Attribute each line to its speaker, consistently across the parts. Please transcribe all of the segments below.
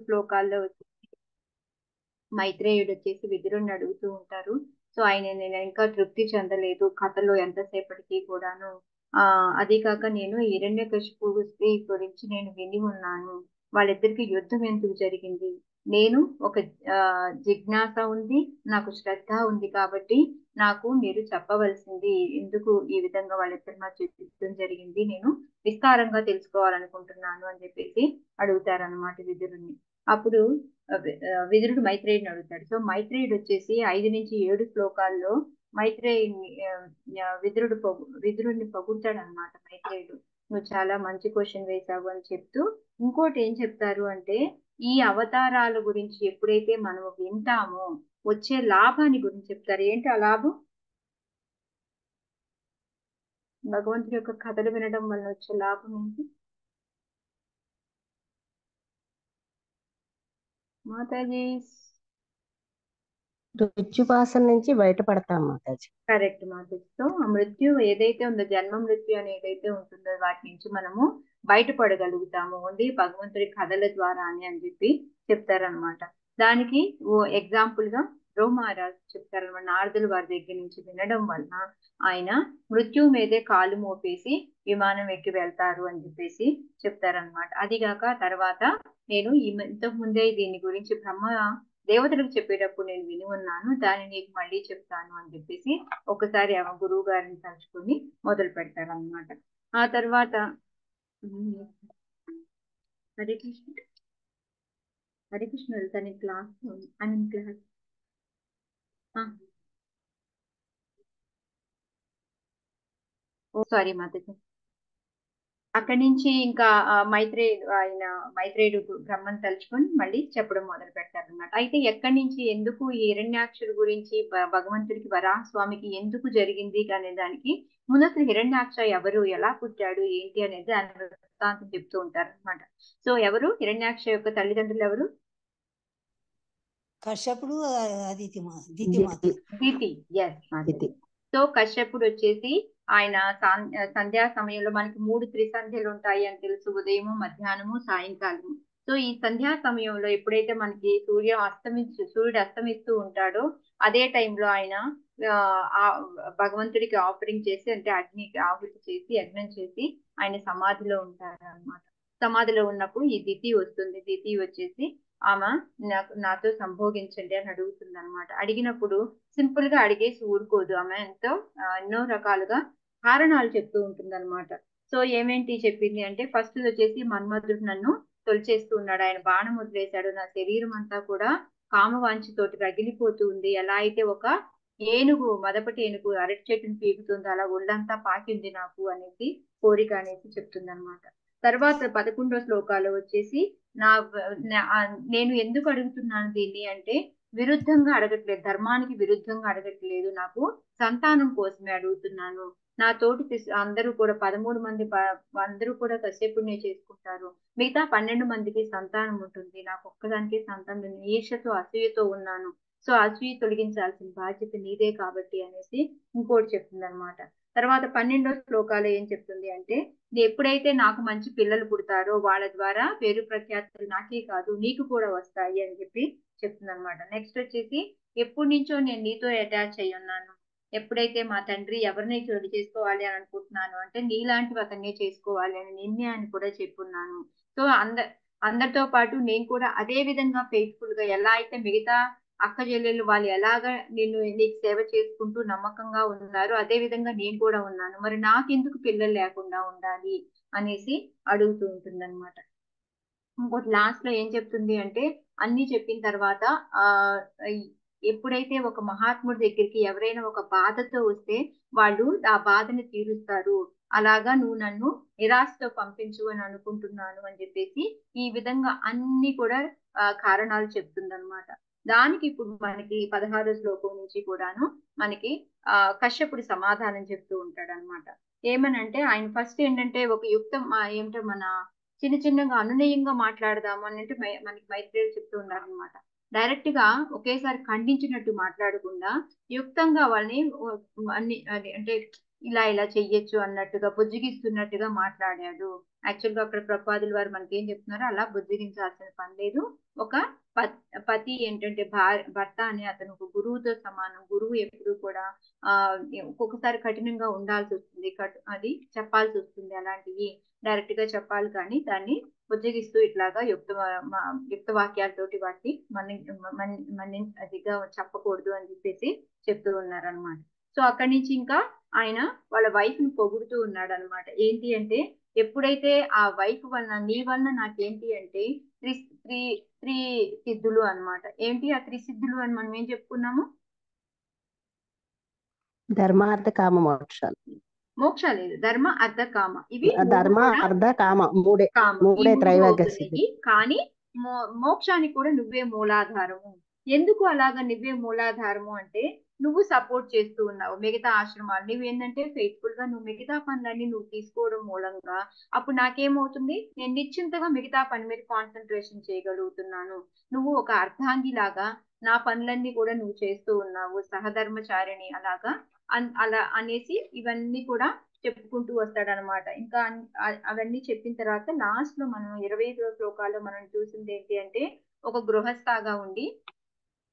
Speaker 1: శ్లోకాల్లో మైత్రేయుడు వచ్చేసి విదురుణ్ణి అడుగుతూ ఉంటారు. సో ఆయన నేను ఇంకా తృప్తి చెందలేదు కథలో ఎంతసేపటికి కూడాను. అది కాక నేను హిరణ్యకశిపు గురించి నేను విని ఉన్నాను. వాళ్ళిద్దరికి యుద్ధం ఎందుకు జరిగింది? నేను ఒక జిజ్ఞాస ఉంది, నాకు శ్రద్ధ ఉంది కాబట్టి నాకు మీరు చెప్పవలసింది ఎందుకు ఈ విధంగా వాళ్ళిద్దరి మధ్య యుద్ధం జరిగింది నేను విస్తారంగా తెలుసుకోవాలనుకుంటున్నాను అని చెప్పేసి అడుగుతారనమాట విదురుణ్ణి. అప్పుడు విదురుడు మైత్రేయుడిని అడుగుతాడు. సో మైత్రేయుడు వచ్చేసి 5 నుంచి 7 శ్లోకాల్లో మైత్రేయుని విదురుడిని పొగుడతాడు అనమాట. మైత్రేయుడు నువ్వు చాలా మంచి క్వశ్చన్ వేశావు అని చెప్తూ ఇంకోటి ఏం చెప్తారు అంటే ఈ అవతారాల గురించి ఎప్పుడైతే మనం వింటామో వచ్చే లాభాన్ని గురించి చెప్తారు. ఏంటి ఆ లాభం? భగవంతుడి యొక్క కథలు వినడం వల్ల వచ్చే లాభం ఏంటి మాతాజీ?
Speaker 2: మృత్యుపాసం నుంచి బయటపడతాం మాతాజీ.
Speaker 1: కరెక్ట్ మాతాజీ. సో ఆ మృత్యు ఏదైతే ఉందో జన్మ మృత్యు అని ఏదైతే ఉంటుందో వాటి నుంచి మనము బయటపడగలుగుతాము ఓన్లీ భగవంతుడి కథల ద్వారా అని చెప్పి చెప్తారనమాట. దానికి ఓ ఎగ్జాంపుల్ గా ధ్రువ మహారాజ్ చెప్తారనమాట. నారదులు వారి దగ్గర నుంచి వినడం వలన ఆయన మృత్యు మీదే కాలు మోపేసి విమానం ఎక్కి వెళ్తారు అని చెప్పేసి చెప్తారనమాట. అదిగాక తర్వాత నేను ఇంతకు ముందే దీని గురించి దేవతలకు చెప్పేటప్పుడు నేను విని ఉన్నాను, దాన్ని నీకు మళ్ళీ చెప్తాను అని చెప్పేసి ఒకసారి గురువు గారిని తలుచుకొని మొదలు పెడతారనమాట. ఆ తర్వాత హరే కృష్ణ హరే కృష్ణ వెళ్తాను క్లాస్ క్లాస్. ఓ సారీ మాతాజీ. అక్కడి నుంచి ఇంకా మైత్రేయుడు బ్రహ్మను తలుచుకొని మళ్ళీ చెప్పడం మొదలు పెడతారనమాట. అయితే ఎక్కడి నుంచి ఎందుకు ఈ హిరణ్యాక్షుడి గురించి భగవంతుడికి వరాహస్వామికి ఎందుకు జరిగింది అనే దానికి ముందు అసలు హిరణ్యాక్ష ఎవరు, ఎలా పుట్టాడు, ఏంటి అనేది దాని వృత్తాంతం చెప్తూ ఉంటారు అనమాట. సో ఎవరు హిరణ్యాక్ష యొక్క తల్లిదండ్రులు ఎవరు?
Speaker 3: కశ్యపుడు, అదితి
Speaker 1: దితి. ఎస్. సో కశ్యపుడు వచ్చేసి ఆయన సంధ్యా సమయంలో మనకి 3 త్రిసంధ్యలు ఉంటాయి అని తెలుసు, ఉదయము, మధ్యాహ్నము, సాయంకాలము. సో ఈ సంధ్యా సమయంలో ఎప్పుడైతే మనకి సూర్యుడు అస్తమిస్తూ ఉంటాడో అదే టైంలో ఆయన భగవంతుడికి ఆఫరింగ్ చేసి అంటే అగ్నికి ఆహుతి చేసి యజ్ఞం చేసి ఆయన సమాధిలో ఉంటారు అనమాట. సమాధిలో ఉన్నప్పుడు ఈ దితి వస్తుంది. దితి వచ్చేసి ఆమె నాతో సంభోగించండి అని అడుగుతుంది అనమాట. అడిగినప్పుడు సింపుల్ గా అడిగేసి ఊరుకోదు. ఆమె ఎన్నో రకాలుగా కారణాలు చెప్తూ ఉంటుంది అనమాట. సో ఏమేంటి చెప్పింది అంటే ఫస్ట్ వచ్చేసి మన్మధుడు నన్ను తొలిచేస్తూ ఉన్నాడు, ఆయన బాణం వదిలేశాడు, నా శరీరం అంతా కూడా కామవాంఛతోటి రగిలిపోతూ ఉంది. ఎలా అయితే ఒక మదపటి ఏనుగు అరటి చెట్టుని పీకుతుంది అలా ఒళ్ళంతా పాకింది నాకు అనేసి కోరిక అనేసి చెప్తుంది అనమాట. తర్వాత 11వ శ్లోకాలు వచ్చేసి నేను ఎందుకు అడుగుతున్నాను దీన్ని అంటే విరుద్ధంగా అడగట్లేదు, ధర్మానికి విరుద్ధంగా అడగట్లేదు, నాకు సంతానం కోసమే అడుగుతున్నాను. నా తోటి అందరూ కూడా 13 మంది అందరూ కూడా కశ్యపుణ్ణి చేసుకుంటారు, మిగతా 12 మందికి సంతానం ఉంటుంది, నాకు ఒక్కదానికి సంతానం ఈర్షతో అసూయతో ఉన్నాను. సో అసూయ తొలగించాల్సిన బాధ్యత నీదే కాబట్టి అనేసి ఇంకోటి చెప్తుంది అనమాట. తర్వాత 12వ శ్లోకాలు ఏం చెప్తుంది అంటే ఎప్పుడైతే నాకు మంచి పిల్లలు పుడతారో వాళ్ళ ద్వారా పేరు ప్రఖ్యాతులు నాకే కాదు నీకు కూడా వస్తాయి అని చెప్పి చెప్తుంది అనమాట. నెక్స్ట్ వచ్చేసి ఎప్పటి నుంచో నేను నీతో అటాచ్ అయ్యి ఉన్నాను, ఎప్పుడైతే మా తండ్రి ఎవరిని చోటు చేసుకోవాలి అని అనుకుంటున్నాను అంటే నీలాంటి అతన్ని చేసుకోవాలి అని నిర్ణయాన్ని కూడా చెప్పున్నాను. సో అందరితో పాటు నేను కూడా అదే విధంగా ఫెయిత్ఫుల్ గా ఎలా అయితే మిగతా అక్క చెల్లెళ్ళు వాళ్ళు ఎలాగా నీకు సేవ చేసుకుంటూ నమ్మకంగా ఉన్నారు అదే విధంగా నేను కూడా ఉన్నాను, మరి నాకెందుకు పిల్లలు లేకుండా ఉండాలి అనేసి అడుగుతూ ఉంటుంది అనమాట. ఇంకోటి లాస్ట్ లో ఏం చెప్తుంది అంటే అన్ని చెప్పిన తర్వాత ఎప్పుడైతే ఒక మహాత్ముడి దగ్గరికి ఎవరైనా ఒక బాధతో వస్తే వాళ్ళు ఆ బాధని తీరుస్తారు, అలాగా నువ్వు నన్ను నిరాశతో పంపించు అని అనుకుంటున్నాను అని చెప్పేసి ఈ విధంగా అన్ని కూడా కారణాలు చెప్తుంది అనమాట. దానికి ఇప్పుడు మనకి 16వ శ్లోకం నుంచి కూడాను మనకి కశ్యపుడి సమాధానం చెప్తూ ఉంటాడు అనమాట. ఏమనంటే ఆయన ఫస్ట్ ఏంటంటే ఒక యుక్తం ఏమిటో మన చిన్నగా అనునయంగా మాట్లాడదాము అని అంటే మనకి మైత్రేయుడు చెప్తూ ఉన్నారు అనమాట. డైరెక్ట్ గా ఒకేసారి ఖండించినట్టు మాట్లాడకుండా యుక్తంగా వాళ్ళని అంటే ఇలా చెయ్యొచ్చు అన్నట్టుగా బుజ్జిగిస్తున్నట్టుగా మాట్లాడాడు. యాక్చువల్ గా అక్కడ ప్రభుపాదుల వారు మనకి ఏం చెప్తున్నారో అలా బుజ్జగించాల్సిన పని లేదు. ఒక పతి ఏంటంటే భర్త అని అతను ఒక గురువుతో సమానం. గురువు ఎప్పుడు కూడా ఆ ఒక్కొక్కసారి కఠినంగా ఉండాల్సి వస్తుంది, అది చెప్పాల్సి వస్తుంది. అలాంటివి డైరెక్ట్ గా చెప్పాలి, కానీ దాన్ని బుజ్జగిస్తూ ఇట్లాగా యుక్త వాక్యాలతోటి వాటిని అదిగా చెప్పకూడదు అని చెప్పేసి చెప్తూ ఉన్నారనమాట. సో అక్కడి నుంచి ఇంకా ఆయన వాళ్ళ వైఫ్ ని పొగుడుతూ ఉన్నాడు అనమాట. ఏంటి అంటే, ఎప్పుడైతే ఆ వైఫ్ వలన నీ వలన నాకేంటి అంటే త్రి త్రి త్రి సిద్ధులు అనమాట. ఏంటి ఆ త్రిసిద్ధులు అని మనం ఏం చెప్పుకున్నాము?
Speaker 2: ధర్మార్థ కామ మోక్షాలు.
Speaker 1: మోక్ష లేదు, ధర్మ అర్థ కామ, ఇవి మూడు
Speaker 2: ధర్మ
Speaker 1: కూడా
Speaker 2: అర్థ కామ మూడే
Speaker 1: కామ, ఈ
Speaker 2: మూడే
Speaker 1: మూడు
Speaker 2: త్రైవర్గ సిద్ధి.
Speaker 1: అవుతున్నాయి. కానీ మోక్షానికి కూడా నువ్వే మూలాధారము. ఎందుకు అలాగా నువ్వే మూలాధారము అంటే, నువ్వు సపోర్ట్ చేస్తూ ఉన్నావు మిగతా ఆశ్రమాలు. నువ్వు ఏంటంటే ఫెయిత్ఫుల్ గా నువ్వు మిగతా పనులన్నీ నువ్వు తీసుకోవడం మూలంగా అప్పుడు నాకేమవుతుంది, నేను నిశ్చింతగా మిగతా పని మీద కాన్సన్ట్రేషన్ చేయగలుగుతున్నాను. నువ్వు ఒక అర్ధాంగి లాగా నా పనులన్నీ కూడా నువ్వు చేస్తూ ఉన్నావు, సహధర్మచారిణి అలాగా అలా అనేసి ఇవన్నీ కూడా చెప్పుకుంటూ వస్తాడనమాట. ఇంకా అవన్నీ చెప్పిన తర్వాత లాస్ట్ లో మనం 25వ శ్లోకాల్లో మనం చూసింది ఏంటి అంటే, ఒక గృహస్థాగా ఉండి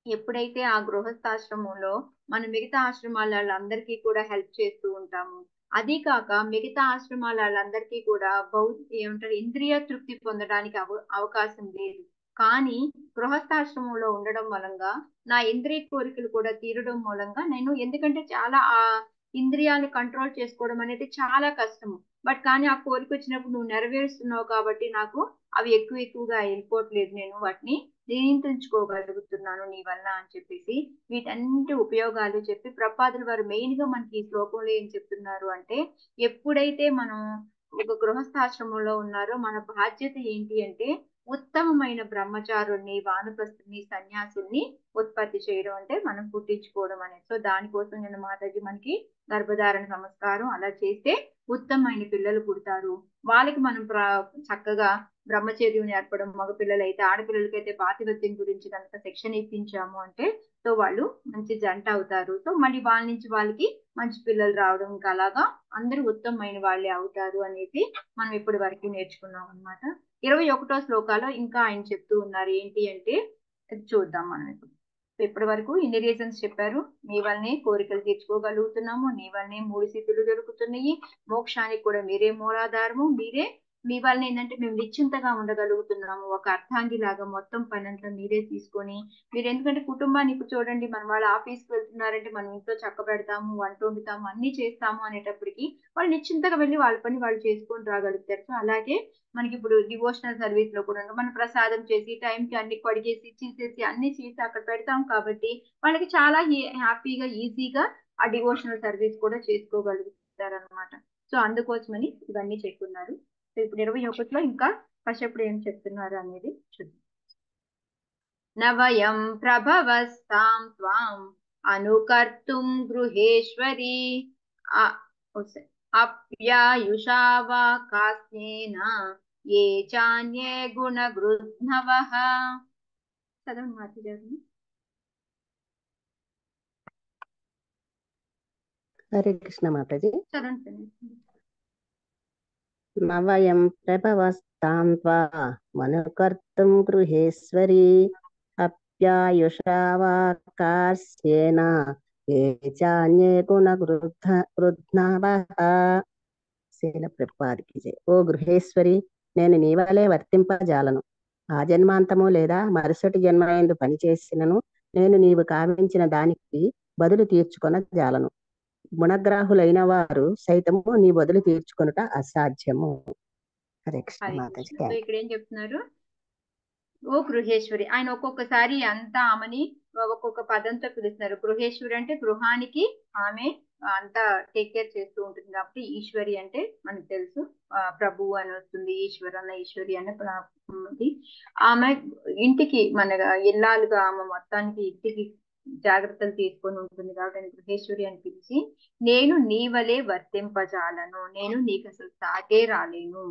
Speaker 1: ఎప్పుడైతే ఆ గృహస్థాశ్రమంలో మన మిగతా ఆశ్రమాల వాళ్ళందరికీ కూడా హెల్ప్ చేస్తూ ఉంటాము. అదే కాక మిగతా ఆశ్రమాల వాళ్ళందరికీ కూడా ఏమంటారు, ఇంద్రియ తృప్తి పొందడానికి అవకాశం లేదు. కానీ గృహస్థాశ్రమంలో ఉండడం మూలంగా నా ఇంద్రియ కోరికలు కూడా తీరడం మూలంగా నేను, ఎందుకంటే చాలా ఆ ఇంద్రియాన్ని కంట్రోల్ చేసుకోవడం అనేది చాలా కష్టము. బట్ కానీ ఆ కోరిక వచ్చినప్పుడు నువ్వు నెరవేరుస్తున్నావు కాబట్టి నాకు అవి ఎక్కువగా వెళ్ళిపోవట్లేదు, నేను వాటిని నియంత్రించుకోగలుగుతున్నాను నీ వల్ల అని చెప్పేసి వీటన్నిటి ఉపయోగాలు చెప్పి ప్రభుపాదుల వారు మెయిన్ గా మనకి ఈ శ్లోకంలో ఏం చెప్తున్నారు అంటే, ఎప్పుడైతే మనం ఒక గృహస్థాశ్రమంలో ఉన్నారో మన బాధ్యత ఏంటి అంటే ఉత్తమమైన బ్రహ్మచారుల్ని, వానప్రస్థుల్ని, సన్యాసుల్ని ఉత్పత్తి చేయడం, అంటే మనం పుట్టించుకోవడం అనేది. సో దానికోసం నేను మాతాజీ మనకి గర్భధారణ సంస్కారం అలా చేస్తే ఉత్తమమైన పిల్లలు పుడతారు. వాళ్ళకి మనం చక్కగా బ్రహ్మచర్యం నేర్పడం, మగ పిల్లలైతే, ఆడపిల్లలకైతే పాతివ్రత్యం గురించి కనుక శిక్షణ ఇప్పించాము అంటే సో వాళ్ళు మంచి జంట అవుతారు. సో మళ్ళీ వాళ్ళ నుంచి వాళ్ళకి మంచి పిల్లలు రావడం, ఇంకా అలాగా అందరూ ఉత్తమమైన వాళ్ళే అవుతారు అనేది మనం ఇప్పటి వరకు నేర్చుకున్నాం అనమాట. 21వ శ్లోకాలో ఇంకా ఆయన చెప్తూ ఉన్నారు ఏంటి అంటే, చూద్దాం మనం ఇప్పుడు. ఇప్పటి వరకు ఇన్ని రీజన్స్ చెప్పారు. మీ వల్లనే కోరికలు తీర్చుకోగలుగుతున్నాము, నీ వల్లనే 3 స్థితులు దొరుకుతున్నాయి, మోక్షానికి కూడా మీరే మూలాధారము, మీ వల్ల ఏంటంటే మేము నిశ్చింతగా ఉండగలుగుతున్నాము. ఒక అర్థాంగి లాగా మొత్తం పని అంతా మీరే తీసుకొని, మీరు ఎందుకంటే కుటుంబాన్ని ఇప్పుడు చూడండి, మన వాళ్ళు ఆఫీస్కి వెళ్తున్నారంటే మనం ఇంట్లో చక్క పెడతాము, వంట వండుతాము, అన్ని చేస్తాము అనేటప్పటికి వాళ్ళు నిశ్చింతగా వెళ్ళి వాళ్ళ పని వాళ్ళు చేసుకొని రాగలుగుతారు. సో అలాగే మనకి ఇప్పుడు డివోషనల్ సర్వీస్ లో కూడా మనం ప్రసాదం చేసి టైంకి అన్ని కడిగేసి తీసేసి అన్ని చేసి అక్కడ పెడతాం కాబట్టి వాళ్ళకి చాలా హ్యాపీగా ఈజీగా ఆ డివోషనల్ సర్వీస్ కూడా చేసుకోగలుగుతారు అనమాట. సో అందుకోసమని ఇవన్నీ చెప్పుకున్నారు. సో ఇప్పుడు 21లో ఇంకా కశ్యపుడు ఏం చెప్తున్నారు అనేది చూద్దాం. నవయం ప్రభవస్తాం త్వాం అనుకర్తుం గృహేశ్వరి అప్యాయుషా వా కాస్యేన ఏ చాన్యే గుణగృధ్నవః. చదవండి మాతి గారు.
Speaker 2: హరే కృష్ణ మాతాజీ.
Speaker 1: చదవండి.
Speaker 2: నవయం ప్రభవస్తాం త్వామనుకర్తుం గృహేశ్వరి అప్యాయుషా వా కాస్యేన ఏ చాన్యే గుణగృధ్నవః. శీల ప్రభుపాదికి జై. ఓ గృహేశ్వరి, నేను నీవలే వర్తింపజాలను. ఆ జన్మాంతము లేదా మరుసటి జన్మయందు పనిచేసినను నేను నీవు కావించిన దానికి బదులు తీర్చుకొన జాలను. గుణగ్రాహులైన వారు సైతము నీ బదులు తీర్చుకొనుట అసాధ్యము. హరే కృష్ణ మాతాజీ.
Speaker 1: సో ఇక్కడ ఏం చెప్తున్నారు, ఓ గృహేశ్వరి. ఆయన ఒక్కొక్కసారి అంతా ఆమెని ఒక్కొక్క పదంతో పిలుస్తున్నారు. గృహేశ్వరి అంటే గృహానికి ఆమె అంతా టేక్ కేర్ చేస్తూ ఉంటుంది కాబట్టి ఈశ్వరి అంటే మనకు తెలుసు ప్రభువు అని వస్తుంది, ఈశ్వర్ అన్న ఈశ్వరి అన్న ఆమె ఇంటికి మన ఇల్లాలుగా ఆమె మొత్తానికి ఇంటికి జాగ్రత్తలు తీసుకొని ఉంటుంది కాబట్టి గృహేశ్వరి అని పిలిచి, నేను నీ వలే వర్తింపజాలను, నేను నీకు అసలు సాటే రాలేను.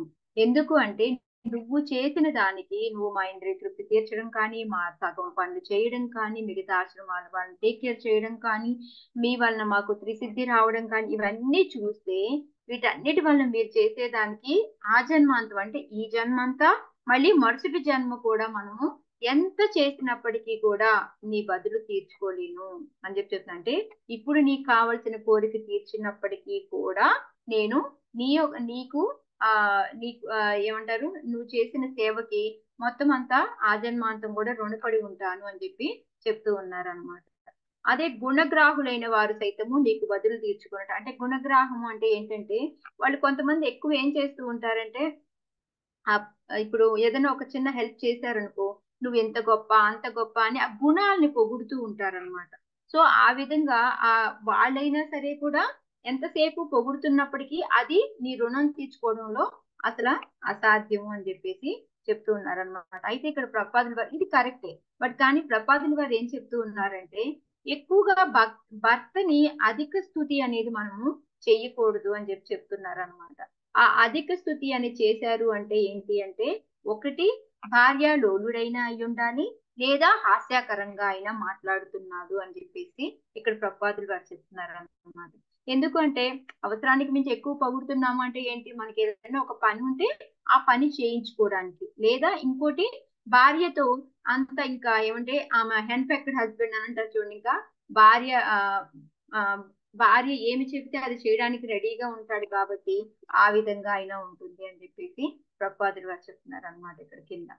Speaker 1: ఎందుకు అంటే నువ్వు చేసిన దానికి నువ్వు మా ఇంద్రియ తృప్తి తీర్చడం కానీ, మా సగం పనులు చేయడం కానీ, మిగతా ఆశ్రమాల వాళ్ళని టేక్ కేర్ చేయడం కానీ, మీ వలన మాకు త్రిసిద్ధి రావడం కానీ, ఇవన్నీ చూస్తే వీటన్నిటి వలన మీరు చేసేదానికి ఆ జన్మాంతం అంటే ఈ జన్మంతా మళ్ళీ మరుసటి జన్మ కూడా మనము ఎంత చేసినప్పటికీ కూడా నీ బదులు తీర్చుకోలేను అని చెప్పి చెప్తున్నా. అంటే ఇప్పుడు నీకు కావలసిన కోరిక తీర్చినప్పటికీ కూడా నేను నీకు నీకు ఏమంటారు, నువ్వు చేసిన సేవకి మొత్తం అంతా ఆ జన్మాంతం కూడా రుణపడి ఉంటాను అని చెప్పి చెప్తూ ఉన్నారనమాట. అదే గుణగ్రాహులైన వారు సైతము నీకు బదులు తీర్చుకున్నట్టు. అంటే గుణగ్రాహము అంటే ఏంటంటే వాళ్ళు కొంతమంది ఎక్కువ ఏం చేస్తూ ఉంటారంటే ఇప్పుడు ఏదైనా ఒక చిన్న హెల్ప్ చేశారనుకో, నువ్వు ఎంత గొప్ప అంత గొప్ప అని ఆ గుణాలని పొగుడుతూ ఉంటారనమాట. సో ఆ విధంగా వాళ్ళైనా సరే కూడా ఎంతసేపు పొగుడుతున్నప్పటికీ అది నీ రుణం తీర్చుకోవడంలో అసలు అసాధ్యము అని చెప్పేసి చెప్తూ ఉన్నారనమాట. అయితే ఇక్కడ ప్రపాదులు వారు ఇది కరెక్టే, బట్ కానీ ప్రపాదులు వారు ఏం చెప్తూ ఉన్నారంటే ఎక్కువగా భర్తని అధిక స్థుతి అనేది మనము చెయ్యకూడదు అని చెప్పి చెప్తున్నారు అనమాట. ఆ అధిక స్థుతి అని చేశారు అంటే ఏంటి అంటే, ఒకటి భార్య లోలుడైనా అయి ఉండాలి, లేదా హాస్యాకరంగా అయినా మాట్లాడుతున్నాడు అని చెప్పేసి ఇక్కడ ప్రపాదులు గారు చెప్తున్నారు అన్నమాట. ఎందుకంటే అవసరానికి మించి ఎక్కువ పొగుడుతున్నాము అంటే ఏంటి, మనకి ఏదైనా ఒక పని ఉంటే ఆ పని చేయించుకోవడానికి, లేదా ఇంకోటి భార్యతో అంత ఇంకా ఏమంటే ఆమె హెన్ పెక్డ్ హస్బెండ్ అని అంటారు చూడండి, ఇంకా భార్య భార్య ఏమి చెబితే అది చేయడానికి రెడీగా ఉంటాడు కాబట్టి ఆ విధంగా అయినా ఉంటుంది అని చెప్పేసి ప్రపాదులు వారు చెప్తున్నారు అనమాట ఇక్కడ కింద.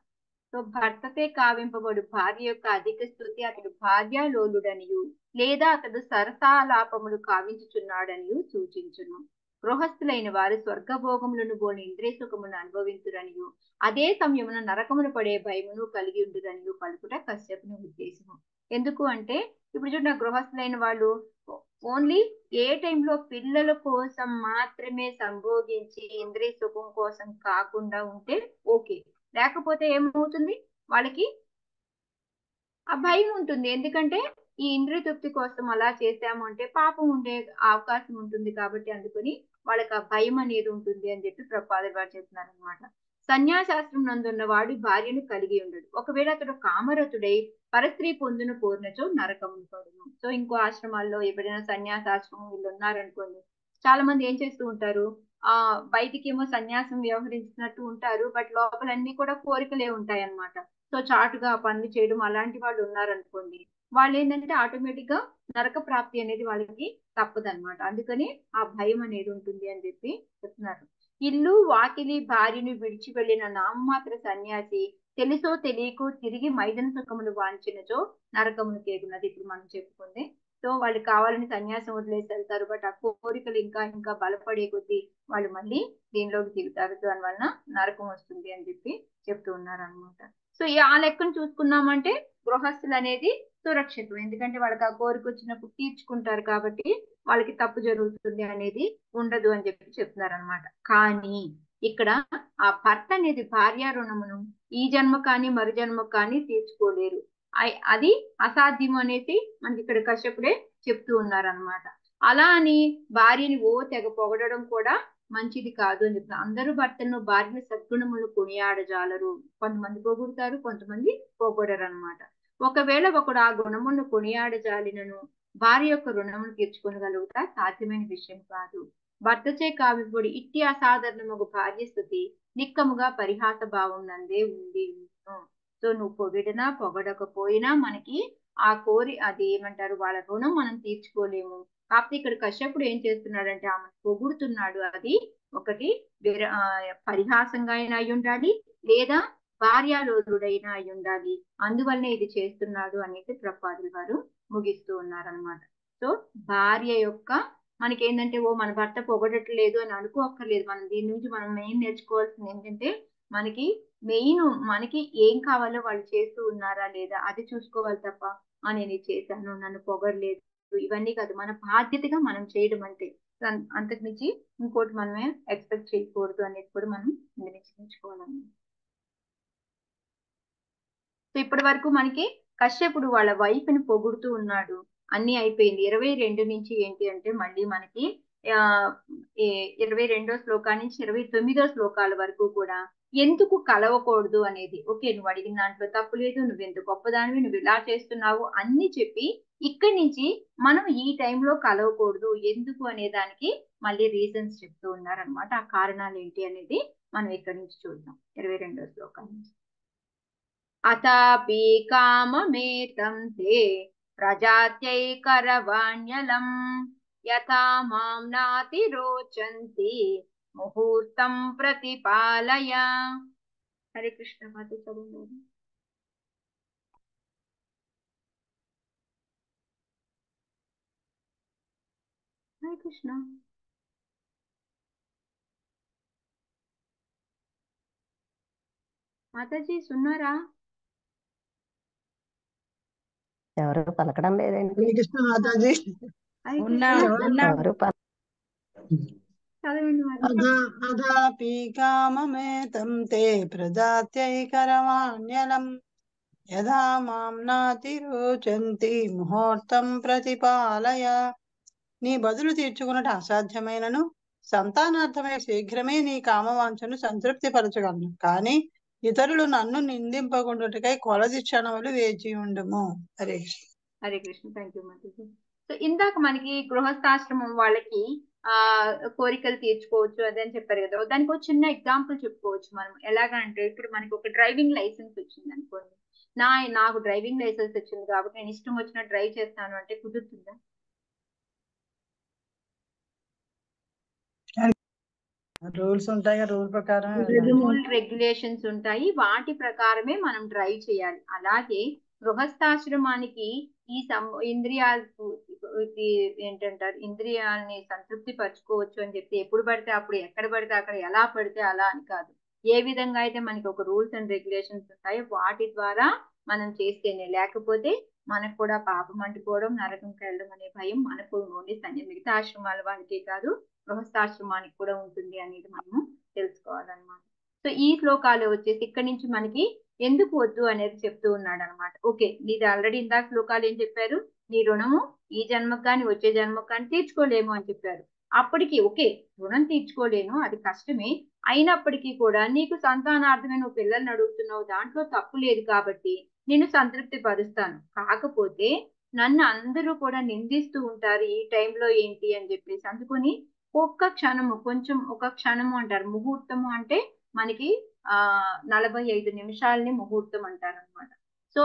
Speaker 1: సో భర్తతే కావింపబడు భార్య యొక్క అధిక స్థుతి అతడు భార్య లోలుడనియు, లేదా అతడు సరసాలాపములు కావించుచున్నాడనియు సూచించును. గృహస్థులైన వారు స్వర్గభోగములను బోని ఇంద్రియ సుఖమును అనుభవించురనియు, అదే సమయమున నరకమును పడే భయమును కలిగి ఉండురనియు పలుకుట కశ్యపుని ఉద్దేశము. ఎందుకు అంటే ఇప్పుడు చూడండి, గృహస్థులైన వాళ్ళు ఓన్లీ ఏ టైంలో పిల్లల కోసం మాత్రమే సంభోగించి ఇంద్రియ సుఖం కోసం కాకుండా ఉంటే ఓకే, లేకపోతే ఏమవుతుంది వాళ్ళకి ఆ భయం ఉంటుంది. ఎందుకంటే ఈ ఇంద్రియ తృప్తి కోసం అలా చేశాము అంటే పాపం ఉండే అవకాశం ఉంటుంది కాబట్టి అందుకని వాళ్ళకి ఆ భయం అనేది ఉంటుంది అని చెప్పి ప్రపాదులు వారు చెప్తున్నారు అనమాట. సన్యాసాశ్రమం నందున్న వాడు భార్యను కలిగి ఉండడు, ఒకవేళ అతడు కామరతుడై పరస్త్రీ పొందును కోరినచో నరకమును పడును. సో ఇంకో ఆశ్రమాల్లో ఎప్పుడైనా సన్యాసాశ్రమం వీళ్ళు ఉన్నారనుకోండి, చాలా మంది ఏం చేస్తూ ఉంటారు, బయటికి ఏమో సన్యాసం వ్యవహరించినట్టు ఉంటారు, బట్ లోపలన్నీ కూడా కోరికలే ఉంటాయి అన్నమాట. సో చాటుగా పనులు చేయడం అలాంటి వాళ్ళు ఉన్నారనుకోండి, వాళ్ళు ఏంటంటే ఆటోమేటిక్ గా నరక ప్రాప్తి అనేది వాళ్ళకి తప్పదన్నమాట. అందుకని ఆ భయం అనేది ఉంటుంది అని చెప్పి చెప్తున్నారు. ఇల్లు వాకిలి భార్యను విడిచి వెళ్ళిన నామమాత్ర సన్యాసి తెలుసో తెలియకో తిరిగి మైదన సుఖమును వాంచినచో నరకమును కేగున్నది. ఇప్పుడు మనం చెప్పుకుంది. సో వాళ్ళు కావాలని సన్యాసం వదిలేసి వెళ్తారు, బట్ ఆ కోరికలు ఇంకా ఇంకా బలపడే కొద్దీ వాళ్ళు మళ్ళీ దీనిలోకి దిగుతారు, దాని వలన నరకం వస్తుంది అని చెప్పి చెప్తూ ఉన్నారు అనమాట. సో ఆ లెక్కను చూసుకున్నామంటే గృహస్థులు అనేది సురక్షితం, ఎందుకంటే వాళ్ళకి ఆ కోరిక వచ్చినప్పుడు తీర్చుకుంటారు కాబట్టి వాళ్ళకి తప్పు జరుగుతుంది అనేది ఉండదు అని చెప్పి చెప్తున్నారు అనమాట. కానీ ఇక్కడ ఆ భర్త అనేది భార్య రుణమును ఈ జన్మ కానీ మరు జన్మ కానీ తీర్చుకోలేరు, అది అసాధ్యం అనేసి మనకి ఇక్కడ కశ్యపుడే చెప్తూ ఉన్నారనమాట. అలా అని భార్యని తెగ పొగడడం కూడా మంచిది కాదు అని చెప్తున్నారు. అందరూ భర్తలను భార్యను సద్గుణములు కొనియాడజాలరు, కొంతమంది పొగుడుతారు, కొంతమంది పొగడరు అనమాట. ఒకవేళ ఒకడు ఆ గుణమును కొనియాడజాలినను భార్య యొక్క రుణమును తీర్చుకోగలుగుతా సాధ్యమైన విషయం కాదు. భర్తచే కావింపుడి ఇట్టి అసాధారణము భార్య స్థుతి నిక్కముగా పరిహాస భావం నందే ఉంది. సో నువ్వు పొగిడినా పొగడకపోయినా మనకి ఆ అది ఏమంటారు, వాళ్ళ రుణం మనం తీర్చుకోలేము. కాకపోతే ఇక్కడ కశ్యపుడు ఏం చేస్తున్నాడంటే ఆమె పొగుడుతున్నాడు, అది ఒకటి పరిహాసంగా అయినా అయి ఉండాలి, లేదా భార్యాలోలుడైనా అయి ఉండాలి, అందువల్లనే ఇది చేస్తున్నాడు అనేది ప్రపాదులు వారు ముగిస్తూ ఉన్నారనమాట. సో భార్య యొక్క మనకి ఏంటంటే మన భర్త పొగడట్లేదు అని అనుకోక్కర్లేదు. మనం దీని నుంచి మనం మెయిన్ నేర్చుకోవాల్సింది ఏంటంటే మనకి మెయిన్ మనకి ఏం కావాలో వాళ్ళు చేస్తూ ఉన్నారా లేదా అది చూసుకోవాలి తప్ప నేను చేశాను నన్ను పొగడలేదు ఇవన్నీ కాదు. మన బాధ్యతగా మనం చేయడం అంటే అంతకు మించి ఇంకోటి మనమే ఎక్స్పెక్ట్ చేయకూడదు అనేది కూడా మనం నేర్చుకోవాలన్నమాట. సో ఇప్పటి వరకు మనకి కశ్యపుడు వాళ్ళ వైఫ్ని పొగుడుతూ ఉన్నాడు, అన్ని అయిపోయింది. 22 నుంచి ఏంటి అంటే మళ్ళీ మనకి 22వ శ్లోకా నుంచి 29వ శ్లోకాల వరకు కూడా ఎందుకు కలవకూడదు అనేది. ఓకే, నువ్వు అడిగిన దాంట్లో తప్పు లేదు, నువ్వు ఎంత గొప్పదానివి, నువ్వు ఇలా చేస్తున్నావు అన్ని చెప్పి ఇక్కడి నుంచి మనం ఈ టైంలో కలవకూడదు ఎందుకు అనే దానికి మళ్ళీ రీజన్స్ చెప్తూ ఉన్నారనమాట. ఆ కారణాలు ఏంటి అనేది మనం ఇక్కడి నుంచి చూద్దాం 22వ శ్లోకం నుంచి. అతాపి కామమేతం తే ప్రజాత్యైకరవాణ్యలం యథా మాం నాతి రోచంతి ముహూర్తం ప్రతిపాలయ. హరే కృష్ణ మాత చదువు. హరే కృష్ణ. మాతాజీ సున్నారా?
Speaker 2: ఎవరు పలకడం లేదండి.
Speaker 3: కృష్ణ మాతాజీ
Speaker 1: హరే
Speaker 4: ఉన్నా
Speaker 1: కృష్ణ.
Speaker 4: ఉన్నా
Speaker 2: ఎవరు
Speaker 1: చదవండి మాత.
Speaker 3: అదాపి కామమేతం తే ప్రజాత్యైకరవాణ్యలం యథా మాం నాతి రోచంతి ముహూర్తం ప్రతిపాలయ. నీ బదులు తీర్చుకున్నట అసాధ్యమైనను సంతానార్థమై శీఘ్రమే నీ కామవాంఛను సంతృప్తి పరచగలను. కానీ ఇతరులు నన్ను నిందింపకుండుటకై కొలది క్షణములు వేచి ఉండుము. హరే కృష్ణ.
Speaker 1: హరే కృష్ణ. థ్యాంక్ యూ మాతాజీ. సో ఇందాక మనకి గృహస్థాశ్రమం వాళ్ళకి కోరికలు తీర్చుకోవచ్చు అదని చెప్పారు కదా, దానికి ఒక చిన్న ఎగ్జాంపుల్ చెప్పుకోవచ్చు మనం. ఎలాగంటే ఇప్పుడు మనకి ఒక డ్రైవింగ్ లైసెన్స్ వచ్చింది అనుకోండి, నాకు డ్రైవింగ్ లైసెన్స్ వచ్చింది కాబట్టి నేను ఇష్టం వచ్చిన డ్రైవ్ చేస్తాను అంటే కుదురుతుందా?
Speaker 3: రూల్స్ ఉంటాయి, రూల్ ప్రకారం
Speaker 1: రూల్ రెగ్యులేషన్స్ ఉంటాయి, వాటి ప్రకారమే మనం డ్రైవ్ చేయాలి. అలాగే గృహస్థాశ్రమానికి ఈ ఇంద్రియాలు ఏంటంటారు, ఇంద్రియాలని సంతృప్తి పరచుకోవచ్చు అని చెప్పి ఎప్పుడు పడితే అప్పుడు ఎక్కడ పడితే అక్కడ ఎలా పడితే అలా అని కాదు. ఏ విధంగా అయితే మనకి ఒక రూల్స్ అండ్ రెగ్యులేషన్స్ ఉంటాయో వాటి ద్వారా మనం చేస్తేనే, లేకపోతే మనకు కూడా పాపం అంటుకోవడం, నరకంకి వెళ్ళడం అనే భయం మనకు ఓన్లీ మిగతా ఆశ్రమాల వారికి కాదు, గృహస్థాశ్రమానికి కూడా ఉంటుంది అనేది మనము తెలుసుకోవాలన్నమాట. సో ఈ శ్లోకాలు వచ్చేసి ఇక్కడి నుంచి మనకి ఎందుకు వద్దు అనేది చెప్తూ ఉన్నాడు అనమాట. ఓకే, నీది ఆల్రెడీ ఇందాక శ్లోకాలు ఏం చెప్పారు, నీ రుణము ఈ జన్మకు కానీ వచ్చే జన్మకు కానీ తీర్చుకోలేము అని చెప్పారు. అప్పటికి ఓకే, రుణం తీర్చుకోలేను, అది కష్టమే, అయినప్పటికీ కూడా నీకు సంతానార్థమే నువ్వు పిల్లల్ని అడుగుతున్నావు, దాంట్లో తప్పు లేదు కాబట్టి నేను సంతృప్తి పరుస్తాను. కాకపోతే నన్ను అందరూ కూడా నిందిస్తూ ఉంటారు ఈ టైంలో ఏంటి అని చెప్పేసి, అందుకని ఒక్క క్షణము, కొంచెం ఒక క్షణము అంటారు. ముహూర్తము అంటే మనకి 45 నిమిషాలని ముహూర్తం అంటారు అనమాట. సో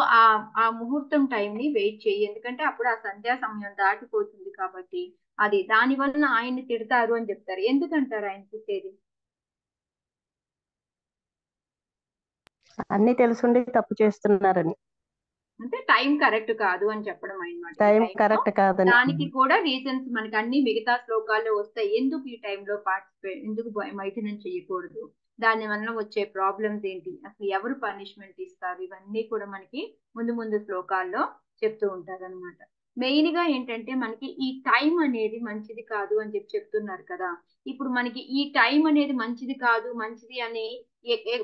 Speaker 1: ఆ ముహూర్తం టైంని వెయిట్ చేయి, ఎందుకంటే అప్పుడు ఆ సంధ్యా సమయం దాటిపోతుంది కాబట్టి. అది దాని వలన ఆయన్ని తిడతారు అని చెప్తారు. ఎందుకంటారు ఆయన తిట్టేది?
Speaker 2: అన్ని తెలుసుండి తప్పు చేస్తున్నారని.
Speaker 1: అంటే టైం కరెక్ట్ కాదు అని చెప్పడం అన్నమాట.
Speaker 2: టైం కరెక్ట్ కాదని.
Speaker 1: దానికి కూడా రీజన్స్ మనకి అన్ని మిగతా శ్లోకాల్లో వస్తాయి. ఎందుకు ఈ టైంలో ఎందుకు మైథునం చేయకూడదు, దాని వల్ల వచ్చే ప్రాబ్లమ్స్ ఏంటి, అసలు ఎవరు పనిష్మెంట్ ఇస్తారు, ఇవన్నీ కూడా మనకి ముందు ముందు శ్లోకాల్లో చెప్తూ ఉంటారు అనమాట. మెయిన్ గా ఏంటంటే మనకి ఈ టైం అనేది మంచిది కాదు అని చెప్తున్నారు కదా. ఇప్పుడు మనకి ఈ టైం అనేది మంచిది కాదు, మంచిది అని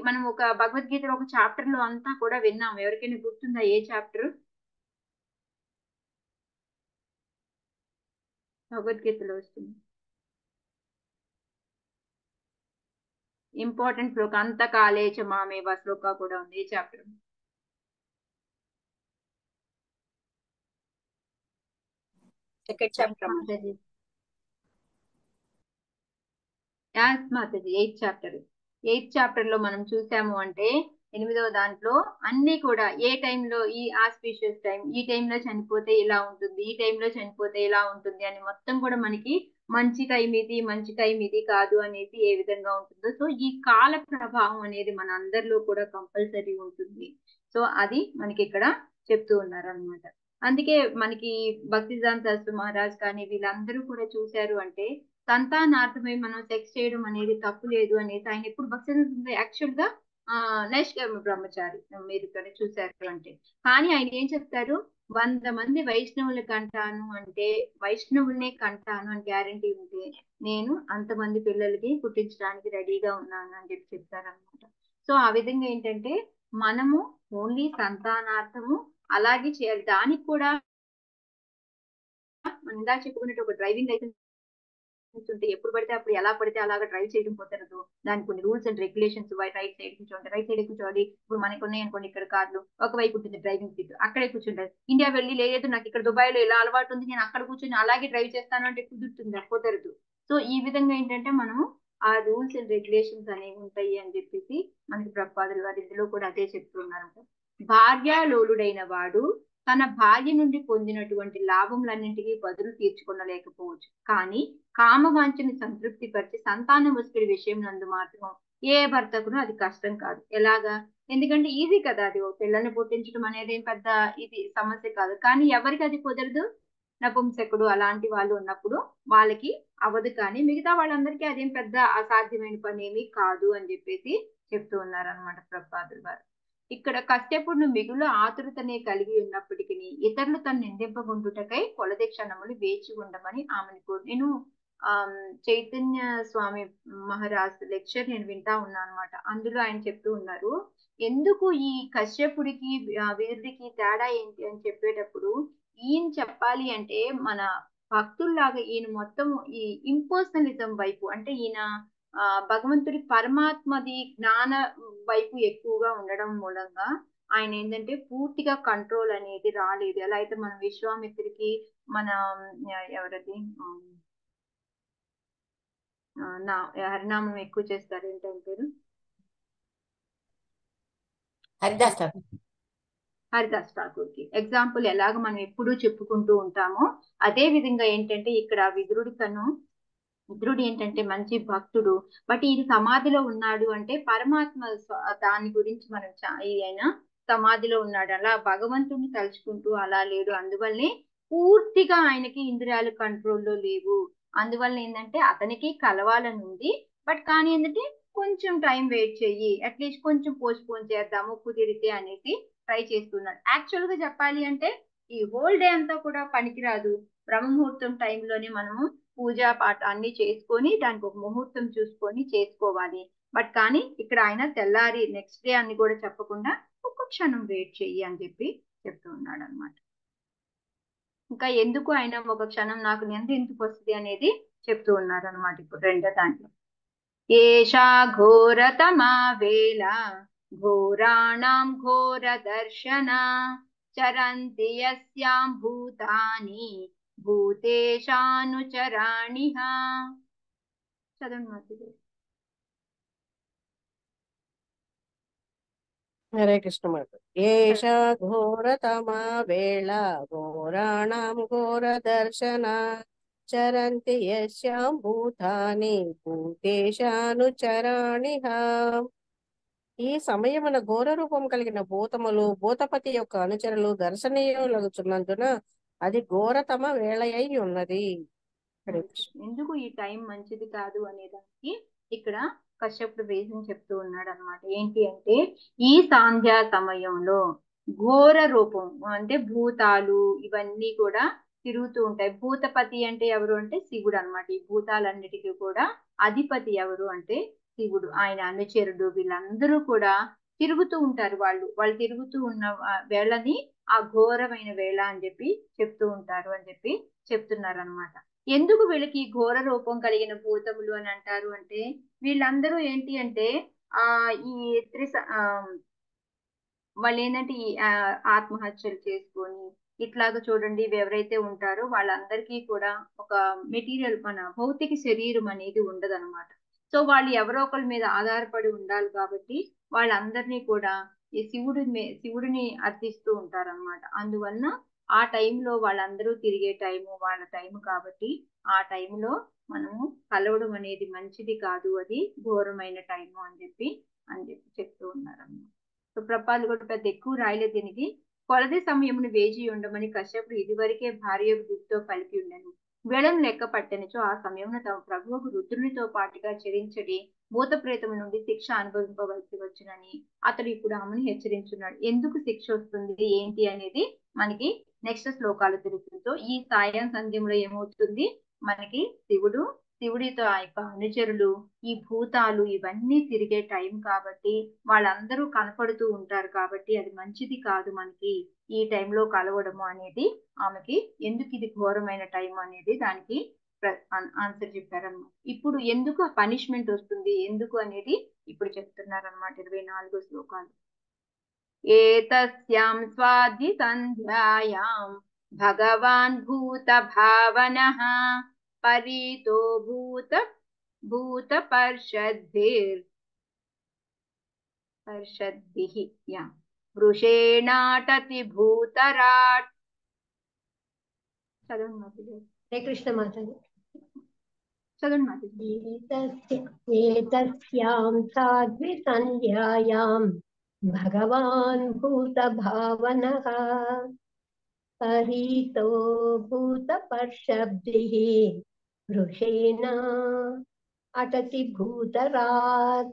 Speaker 1: మనం ఒక భగవద్గీతలో ఒక చాప్టర్ లో అంతా కూడా విన్నాం. ఎవరికైనా గుర్తుందా ఏ చాప్టర్ భగవద్గీతలో వస్తుంది? ఇంపార్టెంట్ శ్లోక, అంతకాలే చ మామేవ శ్లోక కూడా ఉంది. ఏ చాప్టర్?
Speaker 4: సెకండ్ చాప్టర్
Speaker 1: మాతాజీ. మాతాజీ 8th చాప్టర్. 8th చాప్టర్ లో మనం చూసాము అంటే 8వ దాంట్లో అన్ని కూడా ఏ టైంలో ఈ ఆస్పీషియస్ టైం, ఈ టైంలో చనిపోతే ఇలా ఉంటుంది, ఈ టైంలో చనిపోతే ఇలా ఉంటుంది అని మొత్తం కూడా మనకి మంచి టైం ఇది, మంచి టైం ఇది కాదు అనేది ఏ విధంగా ఉంటుందో. సో ఈ కాల ప్రభావం అనేది మన అందరిలో కూడా కంపల్సరీ ఉంటుంది. సో అది మనకి ఇక్కడ చెప్తూ ఉన్నారు అనమాట. అందుకే మనకి భక్తిదాన్ శాస్త్రి మహారాజ్ కానీ వీళ్ళందరూ కూడా చూశారు అంటే సంతానార్థమై మనం సెక్స్ చేయడం అనేది తప్పు లేదు అనేది ఆయన ఎప్పుడు భక్తి యాక్చువల్ గా నైష్కర్మ బ్రహ్మచారి మీరు ఇక్కడ చూశారు అంటే. కానీ ఆయన ఏం చెప్తారు, 100 మంది వైష్ణవులు కంటాను అంటే, వైష్ణవుల్నే కంటాను అని గ్యారంటీ ఉంటే నేను అంతమంది పిల్లలకి పుట్టించడానికి రెడీగా ఉన్నాను అని చెప్తారనమాట. సో ఆ విధంగా ఏంటంటే మనము ఓన్లీ సంతానార్థము అలాగే చేయాలి. దానికి కూడా మనం ఇందాక చెప్పుకున్నట్టు ఒక డ్రైవింగ్ లైసెన్స్ ఉంటే ఎప్పుడు పడితే అప్పుడు ఎలా పడితే అలాగా డ్రైవ్ చేయడం కుదరదు. దానికి కొన్ని rules and regulations, right side కూర్చోండి, రైట్ సైడ్ కూర్చోవాలి. ఇప్పుడు మనకు ఉన్నాయి అనుకోండి ఇక్కడ కార్లు, ఒకవైపు ఉంటుంది డ్రైవింగ్ సీట్, అక్కడే కూర్చుంటారు. ఇండియా వెళ్ళి లేదు నాకు ఇక్కడ దుబాయ్ లో ఇలా అలవాటు ఉంది, నేను అక్కడ కూర్చొని అలాగే డ్రైవ్ చేస్తాను అంటే కుదురుతుందా? కుదరదు. సో ఈ విధంగా ఏంటంటే మనము ఆ రూల్స్ అండ్ రెగ్యులేషన్స్ అనేవి ఉంటాయి అని చెప్పేసి మనకి ప్రభుపాదులు వారు ఇందులో కూడా అదే చెప్తున్నారు. భార్యాలోలుడైన వాడు తన భార్య నుండి పొందినటువంటి లాభములన్నింటికి బదులు తీర్చుకొనలేకపోవచ్చు, కానీ కామవాంఛని సంతృప్తి పరిచి సంతానం వస్తుడి విషయం నందు మాత్రం ఏ భర్తకును అది కష్టం కాదు. ఎలాగా? ఎందుకంటే ఈజీ కదా, అది పిల్లల్ని పుట్టించడం అనేది పెద్ద ఇది సమస్య కాదు. కానీ ఎవరికి అది కుదరదు? నపుంసకుడు అలాంటి వాళ్ళు ఉన్నప్పుడు వాళ్ళకి అవ్వదు. కానీ మిగతా వాళ్ళందరికీ అదేం పెద్ద అసాధ్యమైన పని ఏమీ కాదు అని చెప్పేసి చెప్తూ ఉన్నారు అనమాట ప్రభుపాదులు వారు. ఇక్కడ కశ్యపుడు మిగులు ఆతురతనే కలిగి ఉన్నప్పటికీ ఇతరులు తను నిందింపగుండుటకై కొలది క్షణములు వేచి ఉండమని ఆమెను కోరు. నేను చైతన్య స్వామి మహారాజ్ లెక్చర్ నేను వింటా ఉన్నా అనమాట. అందులో ఆయన చెప్తూ ఉన్నారు, ఎందుకు ఈ కశ్యపుడికి వీరుడికి తేడా ఏంటి అని చెప్పేటప్పుడు ఈయన చెప్పాలి అంటే మన భక్తుల్లాగా ఈయన మొత్తం ఈ ఇంపర్సనలిజం వైపు, అంటే ఈయన భగవంతుడి పరమాత్మది జ్ఞాన వైపు ఎక్కువగా ఉండడం మూలంగా ఆయన ఏంటంటే పూర్తిగా కంట్రోల్ అనేది రాలేదు. ఎలా అయితే మన విశ్వామిత్రుడికి మన ఎవరది హరినామం ఎక్కువ చేస్తారు, ఏంటంటే పేరు హరిదాస్ ఠాకూర్కి ఎగ్జాంపుల్ ఎలాగ మనం ఎప్పుడూ చెప్పుకుంటూ ఉంటామో అదే విధంగా ఏంటంటే ఇక్కడ విదురుడు ఏంటంటే మంచి భక్తుడు, బట్ ఈయన సమాధిలో ఉన్నాడు అంటే పరమాత్మ దాని గురించి మనం ఆయన సమాధిలో ఉన్నాడు, అలా భగవంతుడిని తలుచుకుంటూ అలా లేడు. అందువల్లనే పూర్తిగా ఆయనకి ఇంద్రియాలు కంట్రోల్లో లేవు. అందువల్ల ఏంటంటే అతనికి కలవాలని ఉంది, బట్ కానీ ఏంటంటే కొంచెం టైం వెయిట్ చెయ్యి, అట్లీస్ట్ కొంచెం పోస్ట్పోన్ చేద్దాము కుదిరితే అనేసి ట్రై చేస్తున్నాడు. యాక్చువల్ గా చెప్పాలి అంటే ఈ హోల్ డే అంతా కూడా పనికిరాదు. బ్రహ్మముహూర్తం టైంలోనే మనము పూజా పాఠ అన్ని చేసుకొని దానికి ఒక ముహూర్తం చూసుకొని చేసుకోవాలి. బట్ కానీ ఇక్కడ ఆయన తెల్లారి నెక్స్ట్ డే అని కూడా చెప్పకుండా ఒక్క క్షణం వెయిట్ చెయ్యి అని చెప్పి చెప్తూ ఉన్నాడు అనమాట. ఇంకా ఎందుకు ఆయన ఒక క్షణం నాకు నింద ఎందుకు వస్తుంది అనేది చెప్తూ ఉన్నారు అనమాట. ఇప్పుడు రెండో దాంట్లో ఏషా ఘోరతమా వేళ ఘోరాణం ఘోర దర్శన చరంతి యస్యాం భూతాని భూతేశానుచరాణిః. చదవండి మాధురి.
Speaker 5: హరే కృష్ణ మాత. ఏషా ఘోరతమా వేళ ఘోరాణం ఘోర దర్శన చరంతి యస్యాం భూతాని భూతేశానుచరాణిః. ఈ సమయమున ఘోర రూపం కలిగిన భూతములు భూతపతి యొక్క అనుచరులు దర్శనీయులగుచున్నందున అది ఘోరతమ వేళ అయి ఉన్నది.
Speaker 1: ఎందుకు ఈ టైం మంచిది కాదు అనే దానికి ఇక్కడ కశ్యపుడు రీజన్ చెప్తూ ఉన్నాడు అనమాట. ఏంటి అంటే ఈ సాంధ్యా సమయంలో ఘోర రూపం అంటే భూతాలు ఇవన్నీ కూడా తిరుగుతూ ఉంటాయి. భూతపతి అంటే ఎవరు అంటే శివుడు అనమాట. ఈ భూతాలన్నిటికీ కూడా అధిపతి ఎవరు అంటే శివుడు, ఆయన అనుచరుడు వీళ్ళందరూ కూడా తిరుగుతూ ఉంటారు. వాళ్ళు తిరుగుతూ ఉన్న వేళని ఆ ఘోరమైన వేళ అని చెప్పి చెప్తూ ఉంటారు అని చెప్పి చెప్తున్నారు అనమాట. ఎందుకు వీళ్ళకి ఘోర రూపం కలిగిన భూతములు అని అంటారు అంటే వీళ్ళందరూ ఏంటి అంటే ఈ వాళ్ళు ఏంటంటే ఈ ఆత్మహత్యలు చేసుకొని ఇట్లాగా చూడండి ఎవరైతే ఉంటారో వాళ్ళందరికీ కూడా ఒక మెటీరియల్ మన భౌతిక శరీరం అనేది ఉండదు అనమాట. సో వాళ్ళు ఎవరో ఒకరి మీద ఆధారపడి ఉండాలి కాబట్టి వాళ్ళందరినీ కూడా ఈ శివుడిని అర్థిస్తూ ఉంటారన్నమాట. అందువలన ఆ టైంలో వాళ్ళందరూ తిరిగే టైము వాళ్ళ టైము కాబట్టి ఆ టైంలో మనము కలవడం అనేది మంచిది కాదు, అది ఘోరమైన టైము అని చెప్పి చెప్తూ ఉన్నారన్నమాట. సో ప్రభుపాదులు కూడా పెద్ద ఎక్కువ రాయలేదు దీనికి. కొలది సమయమును వేచి ఉండమని కశ్యపుడు ఇదివరకే భార్య దుఃఖతో పలికి ఉండను. వేళను లెక్క పట్టనిచో ఆ సమయమున తమ ప్రభువుకు రుద్రునితో పాటుగా చెరించడి భూత ప్రేతము నుండి శిక్ష అనుభవింపవలసి వచ్చునని అతడు ఇప్పుడు ఆమెను హెచ్చరించున్నాడు. ఎందుకు శిక్ష వస్తుంది ఏంటి అనేది మనకి నెక్స్ట్ శ్లోకాలు తెలుస్తుంది. సో ఈ సాయం సంధ్యంలో ఏమవుతుంది, మనకి శివుడితో ఆ యొక్క అనుచరులు ఈ భూతాలు ఇవన్నీ తిరిగే టైం కాబట్టి వాళ్ళందరూ కనపడుతూ ఉంటారు కాబట్టి అది మంచిది కాదు మనకి ఈ టైంలో కలవడము అనేది. ఆమెకి ఎందుకు ఇది ఘోరమైన టైం అనేది దానికి ఆన్సర్ చెప్పారనమాట. ఇప్పుడు ఎందుకు పనిష్మెంట్ వస్తుంది ఎందుకు అనేది ఇప్పుడు చెప్తున్నారనమాట 24 శ్లోకాలు. ఏతస్యాం స్వాది సంధ్యాయాం భగవాన్ భూత భావనః పరీతో భూత పర్షద్భిః వృషేణాటతి భూతరాట్. చదవండి మాతాజీ.
Speaker 4: హరే కృష్ణ మాతాజీ.
Speaker 1: చదవండి మాతాజీ.
Speaker 4: ఏతస్యాం సాధ్వి సంధ్యాయాం భగవాన్ భూత భావనః పరీతో భూత పర్షద్భిః వృషేణ అటతి భూతరాత్.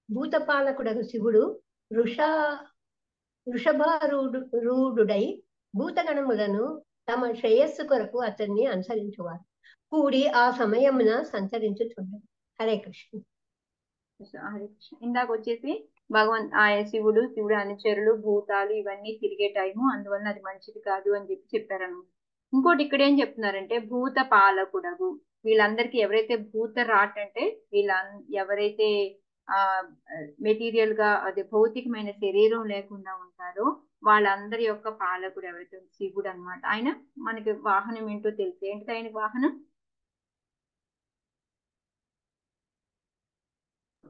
Speaker 4: భూతపాలకుడగు శివుడు వృషభారూఢుడై భూతగణములను తమ శ్రేయస్సు కొరకు అతన్ని అనుసరించువారు కూడి ఆ సమయమున సంచరించుచుండరు. హరే కృష్ణ.
Speaker 1: హరే కృష్ణ. ఇందాక వచ్చేసి ఆయన శివుడు అనుచరులు భూతాలు ఇవన్నీ తిరిగే టైము, అందువల్ల అది మంచిది కాదు అని చెప్పారనమాట. ఇంకోటి ఇక్కడ ఏం చెప్తున్నారంటే భూత పాలకుడగు, వీళ్ళందరికీ ఎవరైతే భూత రాట్ అంటే ఎవరైతే మెటీరియల్ గా అదే భౌతికమైన శరీరం లేకుండా ఉంటారో వాళ్ళందరి యొక్క పాలకుడు ఎవరైతే శివుడు అన్నమాట. ఆయన మనకి వాహనం ఏంటో తెలుసు. ఏంటి ఆయనకి వాహనం?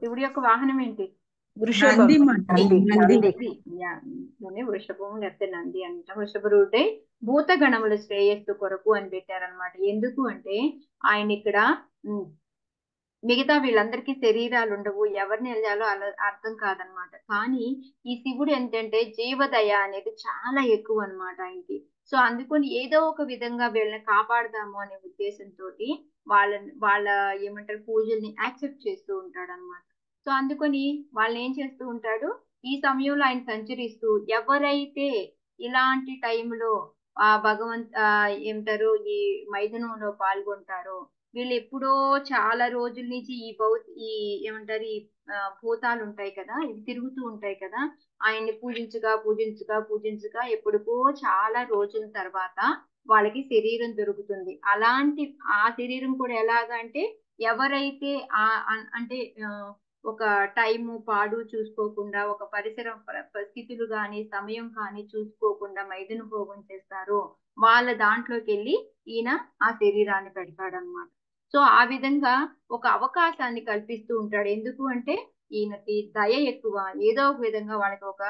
Speaker 1: శివుడి యొక్క వాహనం ఏంటి?
Speaker 2: నంది.
Speaker 1: వృషభం లేకపోతే నంది అంట. వృషభరుడే భూత గణముల శ్రేయస్సు కొరకు అని పెట్టారనమాట. ఎందుకు అంటే ఆయన ఇక్కడ మిగతా వీళ్ళందరికీ శరీరాలు ఉండవు, ఎవరిని వెళ్ళాలో అలా అర్థం కాదనమాట. కానీ ఈ శివుడు ఏంటంటే జీవదయ అనేది చాలా ఎక్కువ అనమాట ఆయనకి. సో అందుకని ఏదో ఒక విధంగా వీళ్ళని కాపాడదాము అనే ఉద్దేశంతో వాళ్ళ ఏమంటారు పూజల్ని యాక్సెప్ట్ చేస్తూ ఉంటాడు అనమాట. సో అందుకని వాళ్ళని ఏం చేస్తూ ఉంటాడు, ఈ సమయంలో ఆయన సంచరిస్తూ ఎవరైతే ఇలాంటి టైంలో ఏమంటారు ఈ మైథునంలో పాల్గొంటారో వీళ్ళు ఎప్పుడో చాలా రోజుల నుంచి ఈ ఏమంటారు ఈ భూతాలు ఉంటాయి కదా, ఇవి తిరుగుతూ ఉంటాయి కదా, ఆయన్ని పూజించగా ఎప్పుడుకో చాలా రోజుల తర్వాత వాళ్ళకి శరీరం దొరుకుతుంది. అలాంటి ఆ శరీరం కూడా ఎలాగంటే ఎవరైతే అంటే ఒక టైము పాడు చూసుకోకుండా, ఒక పరిసరం స్థితులు కానీ సమయం కానీ చూసుకోకుండా మైదున భోగం చేస్తారో వాళ్ళ దాంట్లోకి వెళ్ళి ఈయన ఆ శరీరాన్ని పెడతాడనమాట. సో ఆ విధంగా ఒక అవకాశాన్ని కల్పిస్తూ ఉంటాడు. ఎందుకు అంటే ఈయనకి దయ ఎక్కువ, ఏదో ఒక విధంగా వాళ్ళకి ఒక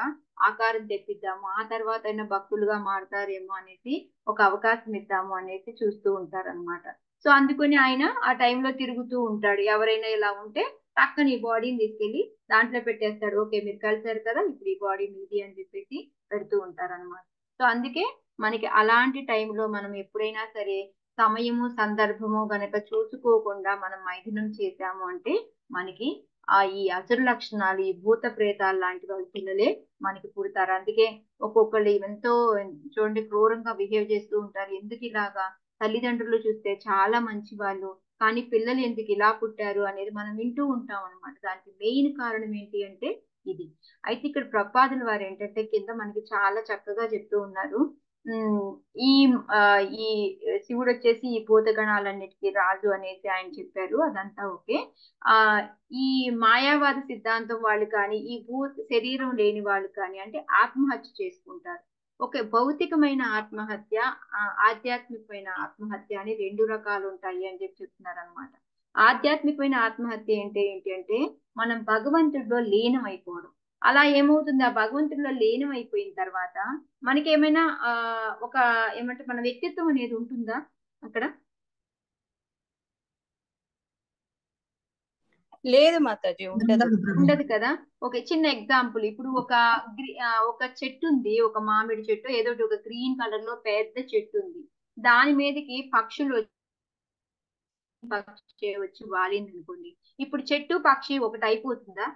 Speaker 1: ఆకారం తెప్పిద్దాము, ఆ తర్వాత అయినా భక్తులుగా మారుతారేమో అనేసి ఒక అవకాశం ఇద్దాము అనేసి చూస్తూ ఉంటారు అనమాట. సో అందుకని ఆయన ఆ టైంలో తిరుగుతూ ఉంటాడు. ఎవరైనా ఇలా ఉంటే పక్కన ఈ బాడీని తీసుకెళ్లి దాంట్లో పెట్టేస్తాడు. ఓకే మీరు కలిసారు కదా, ఇప్పుడు ఈ బాడీ మీది అని చెప్పేసి పెడుతూ ఉంటారు అనమాట. సో అందుకే మనకి అలాంటి టైంలో మనం ఎప్పుడైనా సరే సమయము సందర్భము గనక చూసుకోకుండా మనం మైథునం చేశాము అంటే మనకి ఈ అసురు లక్షణాలు, ఈ భూత ప్రేతాలు లాంటి వాళ్ళ పిల్లలే మనకి పుడతారు. అందుకే ఒక్కొక్కళ్ళు ఎంతో చూడండి క్రూరంగా బిహేవ్ చేస్తూ ఉంటారు. ఎందుకు ఇలాగా? తల్లిదండ్రులు చూస్తే చాలా మంచి వాళ్ళు, కానీ పిల్లలు ఎందుకు ఇలా పుట్టారు అనేది మనం వింటూ ఉంటాం అనమాట. దానికి మెయిన్ కారణం ఏంటి అంటే ఇది. అయితే ఇక్కడ ప్రభుపాదుల వారు ఏంటంటే కింద మనకి చాలా చక్కగా చెప్తూ ఉన్నారు. ఈ శివుడు వచ్చేసి ఈ భూతగణాలన్నిటికీ రాజు అనేసి ఆయన చెప్పారు. అదంతా ఓకే. ఈ మాయావాద సిద్ధాంతం వాళ్ళు కానీ ఈ శరీరం లేని వాళ్ళు కానీ అంటే ఆత్మహత్య చేసుకుంటారు. ఓకే, భౌతికమైన ఆత్మహత్య, ఆధ్యాత్మికమైన ఆత్మహత్య అని 2 రకాలు ఉంటాయి అని చెప్తున్నారు అనమాట. ఆధ్యాత్మికమైన ఆత్మహత్య ఏంటి అంటే మనం భగవంతుడిలో లీనం అయిపోవడం. అలా ఏమవుతుంది, ఆ భగవంతుడిలో లీనం అయిపోయిన తర్వాత మనకి ఏమైనా ఒక ఏమంటే మన వ్యక్తిత్వం అనేది ఉంటుందా అక్కడ?
Speaker 6: లేదు మాతాజీ,
Speaker 1: ఉండదు కదా. ఓకే, చిన్న ఎగ్జాంపుల్. ఇప్పుడు ఒక చెట్టు ఉంది, ఒక మామిడి చెట్టు ఏదో ఒక గ్రీన్ కలర్ లో పెద్ద చెట్టు ఉంది. దాని మీదకి పక్షి వచ్చి వాలింది అనుకోండి. ఇప్పుడు చెట్టు పక్షి ఒకటి అయిపోతుందా?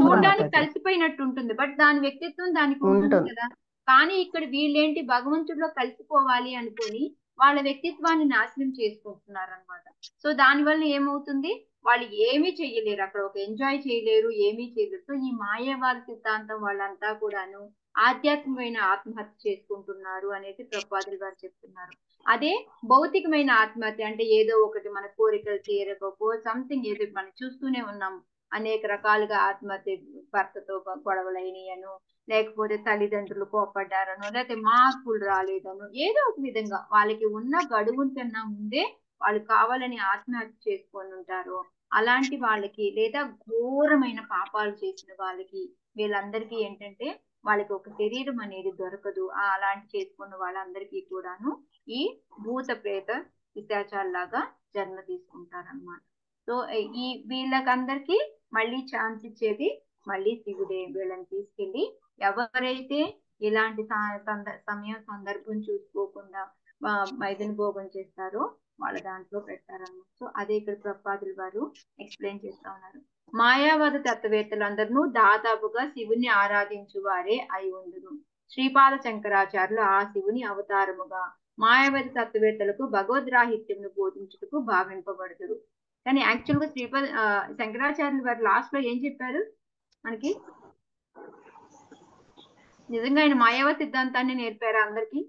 Speaker 1: చూడడానికి కలిసిపోయినట్టు ఉంటుంది, బట్ దాని వ్యక్తిత్వం దానికి ఉంటుంది కదా. కానీ ఇక్కడ వీళ్ళేంటి భగవంతుడిలో కలిసిపోవాలి అనుకొని వాళ్ళ వ్యక్తిత్వాన్ని నాశనం చేసుకుంటున్నారు అనమాట. సో దానివల్ల ఏమవుతుంది, వాళ్ళు ఏమీ చెయ్యలేరు, అక్కడ ఒక ఎంజాయ్ చేయలేరు, ఏమీ చేయలేరు. సో ఈ మాయావాద సిద్ధాంతం వాళ్ళంతా కూడాను ఆధ్యాత్మికమైన ఆత్మహత్య చేసుకుంటున్నారు అనేది ప్రభుపాదులు గారు చెప్తున్నారు. అదే భౌతికమైన ఆత్మహత్య అంటే ఏదో ఒకటి మన కోరికలు తీరకపో సంథింగ్ ఏదో మనం చూస్తూనే ఉన్నాం. అనేక రకాలుగా ఆత్మహత్య, భర్తతో గొడవలైనయను, లేకపోతే తల్లిదండ్రులు కోపడ్డారనో, లేకపోతే మార్పులు రాలేదనో, ఏదో ఒక విధంగా వాళ్ళకి ఉన్న గడువు కన్నా ముందే వాళ్ళు కావాలని ఆత్మహత్య చేసుకొని ఉంటారు. అలాంటి వాళ్ళకి లేదా ఘోరమైన పాపాలు చేసిన వాళ్ళకి వీళ్ళందరికీ ఏంటంటే వాళ్ళకి ఒక శరీరం అనేది దొరకదు. అలాంటి చేసుకున్న వాళ్ళందరికీ కూడాను ఈ భూత ప్రేత పిశాచాల్లాగా జన్మ తీసుకుంటారన్నమాట. సో ఈ వీళ్ళకందరికీ మళ్ళీ ఛాన్స్ ఇచ్చేది మళ్ళీ శివుడే. వీళ్ళని తీసుకెళ్లి ఎవరైతే ఇలాంటి సమయం సందర్భం చూసుకోకుండా మైదున భోగం చేస్తారో వాళ్ళ దాంట్లో పెడతారన్నమాట. సో అదే ఇక్కడ ప్రభుపాదులు వారు ఎక్స్ప్లెయిన్ చేస్తా ఉన్నారు. మాయావాద తత్వవేత్తలందరూ దాదాపుగా శివుని ఆరాధించు వారే అయి ఉండును. శ్రీపాద శంకరాచార్యులు ఆ శివుని అవతారముగా మాయావాద తత్వవేత్తలకు భగవద్రాహిత్యమును బోధించుటకు భావింపబడుతురు. కానీ యాక్చువల్ గా శంకరాచార్యులు వారు లాస్ట్ లో ఏం చెప్పారు మనకి? నిజంగా ఆయన మాయావ సిద్ధాంతాన్ని నేర్పారా అందరికి?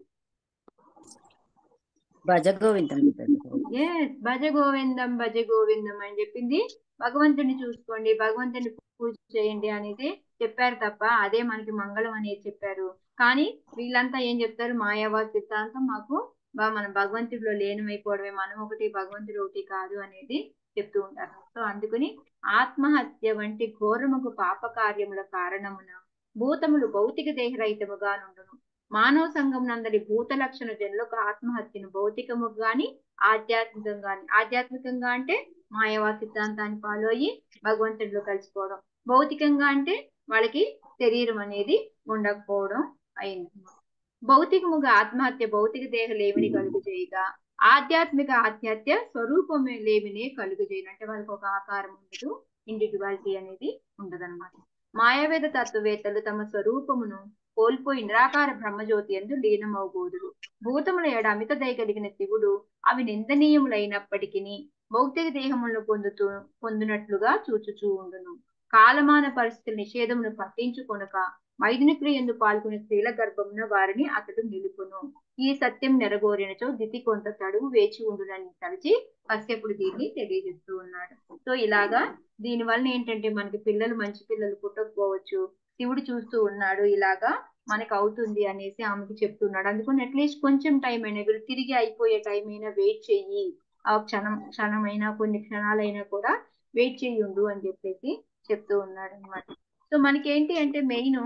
Speaker 6: భజ గోవిందం.
Speaker 1: భజ గోవిందం భజ గోవిందం అని చెప్పింది భగవంతుని చూసుకోండి, భగవంతుని పూజ చేయండి అనేది చెప్పారు తప్ప అదే మనకి మంగళం అనేది చెప్పారు. కానీ వీళ్ళంతా ఏం చెప్తారు? మాయావాద సిద్ధాంతం మాకు మన భగవంతుడిలో లీనమైపోవడమే, మనం ఒకటి భగవంతుడు ఒకటి కాదు అనేది చెప్తూ ఉంటారు. సో అందుకని ఆత్మహత్య వంటి ఘోరముకు పాప కార్యముల కారణమున భూతములు భౌతిక దేహరహితముగా నుండును. మానవ సంఘం నందరి భూత లక్షణ జనులకు ఆత్మహత్యను భౌతికము గాని ఆధ్యాత్మికంగా అంటే మాయావాద సిద్ధాంతాన్ని ఫాలో అయ్యి భగవంతుడిలో కలిసిపోవడం, భౌతికంగా అంటే వాళ్ళకి శరీరం అనేది ఉండకపోవడం అయింది. భౌతికముగా ఆత్మహత్య భౌతిక దేహ లేమిని కలుగు చేయగా, ఆధ్యాత్మిక ఆత్మహత్య స్వరూపం లేమినే కలుగు చేయను. అంటే వాళ్ళకి ఒక ఆకారం ఉండదు, ఇండివిజువాలిటీ అనేది ఉండదన్నమాట. మాయావేద తత్వవేత్తలు తమ స్వరూపమును కోల్పోయి నిరాకార బ్రహ్మజ్యోతి యందు లీనమవుగోదురు. భూతముల ఏడ అమిత దయ కలిగిన శివుడు అవి నిందనీయములైనప్పటికీ భౌతిక దేహములను పొందునట్లుగా చూచుచూ ఉండును. కాలమాన పరిస్థితుల నిషేధమును పట్టించుకొనక మైదుని క్రియందు పాల్గొనే స్త్రీల గర్భమున వారిని అతడు నిలుపును. ఈ సత్యం నెరగోరినచో దితి కొంత తడువు వేచి ఉండునని తలచి కశ్యపుడు దీన్ని తెలియజేస్తూ ఉన్నాడు. సో ఇలాగా దీని వల్ల ఏంటంటే మనకి పిల్లలు మంచి పిల్లలు పుట్టకపోవచ్చు, శివుడు చూస్తూ ఉన్నాడు, ఇలాగా మనకు అవుతుంది అనేసి ఆమెకి చెప్తున్నాడు. అందుకని అట్లీస్ట్ కొంచెం టైం అయినా, వీళ్ళు తిరిగి అయిపోయే టైం అయినా వెయిట్ చెయ్యి, ఆ క్షణమైనా కొన్ని క్షణాలైనా కూడా వెయిట్ చెయ్యి ఉండు అని చెప్పేసి చెప్తూ ఉన్నాడు అనమాట. సో మనకేంటి అంటే మెయిన్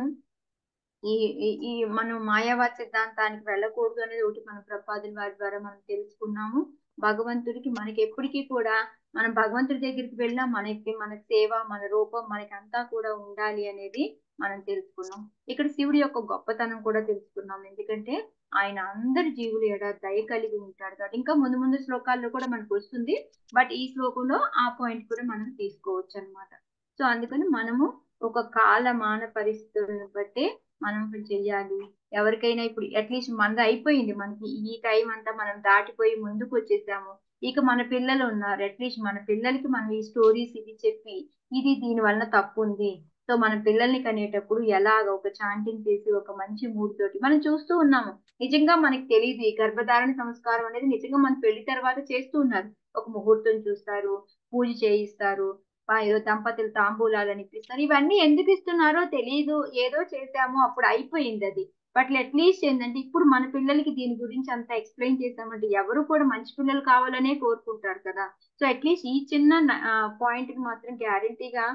Speaker 1: ఈ మనం మాయావాద సిద్ధాంతానికి వెళ్ళకూడదు అనేది ఒకటి మన ప్రభుపాదుల వారి ద్వారా మనం తెలుసుకున్నాము. భగవంతుడికి మనకి ఎప్పటికీ కూడా మనం భగవంతుడి దగ్గరికి వెళ్ళినా మన సేవ, మన రూపం మనకి అంతా కూడా ఉండాలి అనేది మనం తెలుసుకున్నాం. ఇక్కడ శివుడి యొక్క గొప్పతనం కూడా తెలుసుకున్నాం. ఎందుకంటే ఆయన అందరి జీవులు ఎడ దయ కలిగి ఉంటాడు కాబట్టి ఇంకా ముందు ముందు శ్లోకాల్లో కూడా మనకు వస్తుంది. బట్ ఈ శ్లోకంలో ఆ పాయింట్ కూడా మనం తీసుకోవచ్చు అనమాట. సో అందుకని మనము ఒక కాలమాన పరిస్థితులను బట్టి మనం చెయ్యాలి. ఎవరికైనా ఇప్పుడు అట్లీస్ట్ మనది అయిపోయింది, మనకి ఈ టైం అంతా మనం దాటిపోయి ముందుకు వచ్చేసాము. ఇక మన పిల్లలు ఉన్నారు, అట్లీస్ట్ మన పిల్లలకి మనం ఈ స్టోరీస్ ఇది చెప్పి ఇది దీని వల్ల తప్పు ఉంది, సో మన పిల్లల్ని కనేటప్పుడు ఎలాగ ఒక చాంటింగ్ చేసి ఒక మంచి మూడ్ తోటి మనం చూస్తూ ఉన్నాము. నిజంగా మనకి తెలియదు ఈ గర్భధారణ సంస్కారం అనేది నిజంగా మన పెళ్లి తర్వాత చేస్తూ ఉన్నారు. ఒక ముహూర్తం చూస్తారు, పూజ చేయిస్తారు, ఏదో దంపతులు తాంబూలాలు అనిపిస్తారు. ఇవన్నీ ఎందుకు ఇస్తున్నారో తెలియదు, ఏదో చేసాము అప్పుడు అయిపోయింది అది. బట్ అట్లీస్ట్ ఏంటంటే ఇప్పుడు మన పిల్లలకి దీని గురించి అంతా ఎక్స్ప్లెయిన్ చేసామంటే ఎవరు కూడా మంచి పిల్లలు కావాలనే కోరుకుంటారు కదా. సో అట్లీస్ట్ ఈ చిన్న పాయింట్ కి మాత్రం గ్యారంటీగా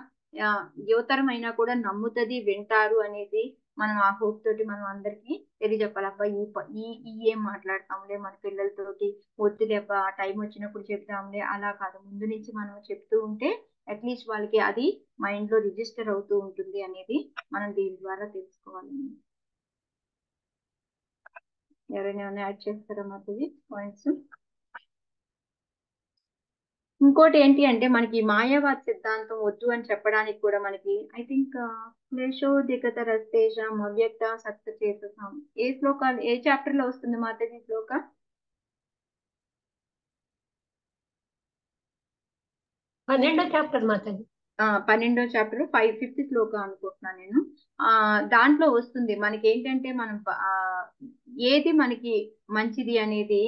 Speaker 1: యువతరం అయినా కూడా నమ్ముతుంది, వింటారు అనేది మనం ఆ హోప్ తోటి మనం అందరికి తెలియజెప్పాలి. అబ్బాయి ఈ ఏం మాట్లాడతాంలే మన పిల్లలతోటి, ఒత్తిడి అబ్బా ఆ టైం వచ్చినప్పుడు చెప్తాంలే, అలా కాదు ముందు నుంచి మనం చెప్తూ ఉంటే అట్లీస్ట్ వాళ్ళకి అది మైండ్ లో రిజిస్టర్ అవుతూ ఉంటుంది అనేది మనం దీని ద్వారా తెలుసుకోవాలి. ఎవరైనా యాడ్ చేస్తారా మాకు పాయింట్స్? ఇంకోటి ఏంటి అంటే మనకి మాయావాద సిద్ధాంతం వద్దు అని చెప్పడానికి కూడా మనకి ఐ థింక్ క్లేశోధికత రస్తేషం అవ్యక్త సత్య చేసాం ఏ శ్లోకాలు ఏ చాప్టర్ లో వస్తుంది మాతది శ్లోక?
Speaker 4: 12వ చాప్టర్ మాతది.
Speaker 1: 12వ చాప్టర్ 5th శ్లోకం అనుకుంటున్నాను నేను. దాంట్లో వస్తుంది మనకి ఏంటంటే మనం ఏది మనకి మంచిది అనేది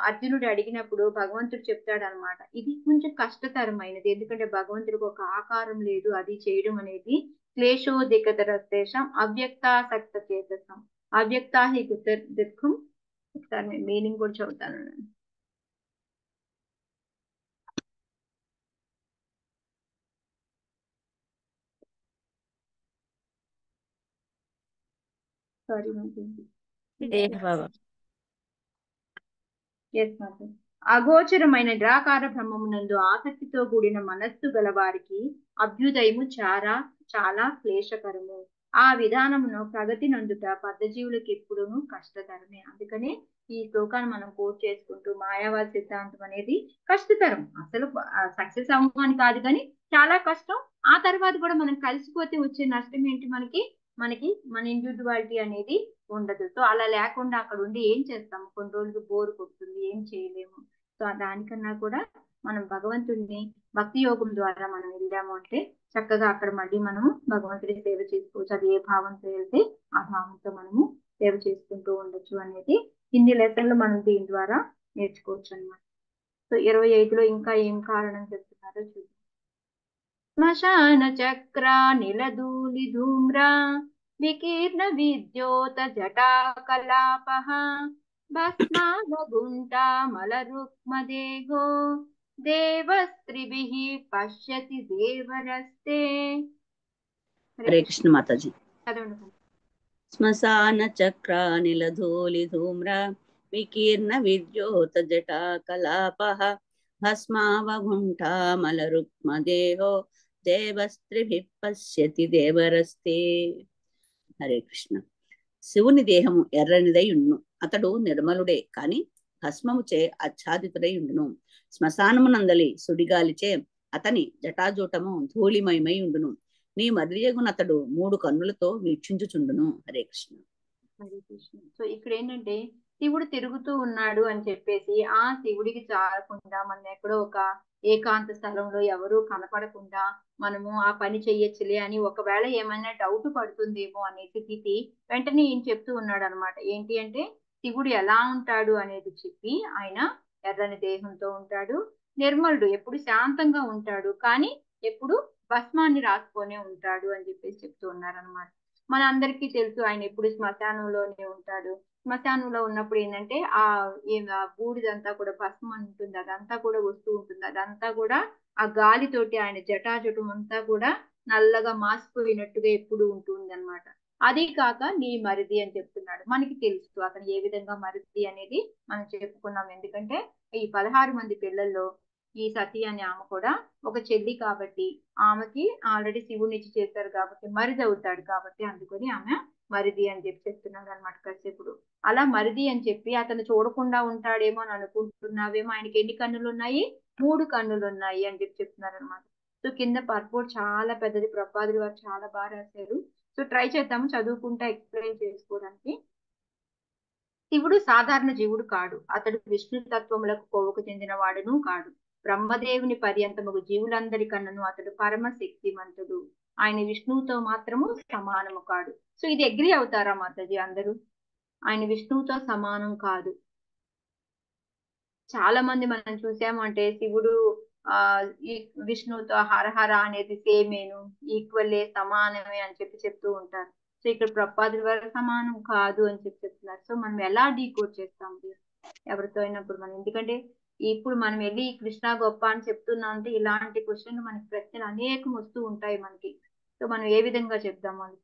Speaker 1: అర్జునుడు అడిగినప్పుడు భగవంతుడు చెప్తాడు అనమాట. ఇది కొంచెం కష్టతరమైనది, ఎందుకంటే భగవంతుడికి ఒక ఆకారం లేదు, అది చేయడం అనేది క్లేశోదికతరస్తేషం అవ్యక్తాసక్త చేతసం అవ్యక్తాహి దుఃఖం. ఒకసారి నేను మీనింగ్ కూడా చదువుతాను. సారీ అగోచరమైన నిరాకార బ్రహ్మమునందు ఆసక్తితో కూడిన మనస్సు గలవారికి అభ్యుదయము చాలా క్లేశకరము. ఆ విధానమును ప్రగతి నందుట బద్ధజీవులకు ఎప్పుడూ కష్టతరమే. అందుకనే ఈ శ్లోకాన్ని మనం కోట్ చేసుకుంటూ మాయావాద సిద్ధాంతం అనేది కష్టతరం, అసలు సక్సెస్ అవ్వమని కాదు కానీ చాలా కష్టం. ఆ తర్వాత కూడా మనం కలిసిపోతే వచ్చే నష్టం ఏంటి, మనకి మన ఇండివిజువాలిటీ అనేది ఉండదు. సో అలా లేకుండా అక్కడ ఉండి ఏం చేస్తాము, కొన్ని రోజులు బోర్ కొడుతుంది, ఏం చేయలేము. సో దానికన్నా కూడా మనం భగవంతుడిని భక్తి యోగం ద్వారా మనం వెళ్ళాము అంటే చక్కగా అక్కడ మళ్ళీ మనము భగవంతుడి సేవ చేసుకోవచ్చు. అది ఏ భావంతో వెళ్తే ఆ భావంతో మనము సేవ చేసుకుంటూ ఉండొచ్చు అనేది ఇన్ని లెసన్లు మనం దీని ద్వారా నేర్చుకోవచ్చు అన్నమాట. సో 25లో ఇంకా ఏం కారణం చెప్తున్నారో చూద్దాం. శ్మశాన చక్ర నిలధూలి ధూమ్ర వికీర్ణ విద్యోత జటా కలాపః భస్మావగుంటా మలరుక్మదేహో దేవస్త్రిభిః పశ్యతి దేవరస్తే.
Speaker 6: హరే కృష్ణ మాతాజీ.
Speaker 1: చదవండి.
Speaker 6: శ్మశాన చక్ర నిలధూలి ధూమ్ర వికీర్ణ విద్యోత జటా కలాపః భస్మావగుంఠా మలరుక్మదేహో దేవస్త్రిభిః పశ్యతి దేవరస్తే. హరే కృష్ణ. శివుని దేహము ఎర్రనిదై ఉండును, అతడు నిర్మలుడే కాని భస్మముచే ఆచ్ఛాదితుడై ఉండును. శ్మశానమునందలి సుడిగాలిచే అతని జటాజూటము ధూళిమయమై ఉండును. నీ మర్రియగునతడు 3 కన్నులతో వీక్షించుచుండును. హరే కృష్ణ.
Speaker 1: హరే కృష్ణ. సో ఇక్కడ ఏంటంటే శివుడు తిరుగుతూ ఉన్నాడు అని చెప్పేసి ఆ శివుడికి చాలకుండా మనం ఎక్కడో ఒక ఏకాంత స్థలంలో ఎవరూ కనపడకుండా మనము ఆ పని చెయ్యొచ్చులే అని ఒకవేళ ఏమైనా డౌట్ పడుతుందేమో అనే స్థితి వెంటనే ఏం చెప్తూ ఉన్నాడు అనమాట. ఏంటి అంటే శివుడు ఎలా ఉంటాడు అనేది చెప్పి, ఆయన ఎర్రని దేహంతో ఉంటాడు, నిర్మలుడు, ఎప్పుడు శాంతంగా ఉంటాడు, కానీ ఎప్పుడు భస్మాన్ని రాసుకొనే ఉంటాడు అని చెప్పేసి చెప్తూ ఉన్నారనమాట. మన అందరికీ తెలుసు ఆయన ఎప్పుడు శ్మశానంలోనే ఉంటాడు. శ్మశానంలో ఉన్నప్పుడు ఏంటంటే ఆ బూడిదంతా కూడా భస్మం ఉంటుంది, అదంతా కూడా వస్తూ ఉంటుంది, అదంతా కూడా ఆ గాలితోటి ఆయన జటాజటం అంతా కూడా నల్లగా మాసిపోయినట్టుగా ఎప్పుడు ఉంటుంది అనమాట. అదే కాక నీ మరిది అని చెప్తున్నాడు. మనకి తెలుసు అతను ఏ విధంగా మరిది అనేది మనం చెప్పుకున్నాం. ఎందుకంటే ఈ 16 మంది పిల్లల్లో ఈ సతీ అనే ఆమె కూడా ఒక చెల్లి కాబట్టి ఆమెకి ఆల్రెడీ శివుని ఇచ్చి చేశారు కాబట్టి మరిది అవుతాడు, కాబట్టి అందుకని ఆమె మరిది అని చెప్పి చెప్తున్నాడు అనమాట కశ్యపుడు. అలా మరిది అని చెప్పి అతను చూడకుండా ఉంటాడేమో అని అనుకుంటున్నావేమో, ఆయనకి ఎన్ని కన్నులు ఉన్నాయి, 3 కన్నులు ఉన్నాయి అని చెప్పి చెప్తున్నారు అనమాట. సో కింద పర్పోర్ట్ చాలా పెద్దది, ప్రభుపాదులు వారు చాలా బాగా రాశారు. సో ట్రై చేద్దాము చదువుకుంటా ఎక్స్ప్లెయిన్ చేసుకోవడానికి. శివుడు సాధారణ జీవుడు కాడు, అతడు విష్ణు తత్వములకు కోవకు చెందిన వాడును కాడు. బ్రహ్మదేవుని పర్యంతముగు జీవులందరి కన్నను అతడు పరమ శక్తిమంతుడు, ఆయన విష్ణువుతో మాత్రము సమానము కాడు. సో ఇది అగ్రి అవుతారా మాతాజీ అందరూ? ఆయన విష్ణువుతో సమానం కాదు. చాలా మంది మనం చూసాము అంటే శివుడు ఈ విష్ణువుతో హరహర అనేది సేమేను, ఈక్వల్లే, సమానమే అని చెప్పి చెప్తూ ఉంటారు. సో ఇక్కడ ప్రభుపాదుల వారు సమానం కాదు అని చెప్పి చెప్తున్నారు. సో మనం ఎలా డీకోడ్ చేస్తాం ఎవరితో అయినప్పుడు మనం? ఎందుకంటే ఇప్పుడు మనం వెళ్ళి కృష్ణ గొప్ప అని చెప్తున్నాం అంటే ఇలాంటి క్వశ్చన్లు మనకి ప్రశ్నలు అనేకం వస్తూ ఉంటాయి మనకి. సో మనం ఏ విధంగా చెప్దాం అని?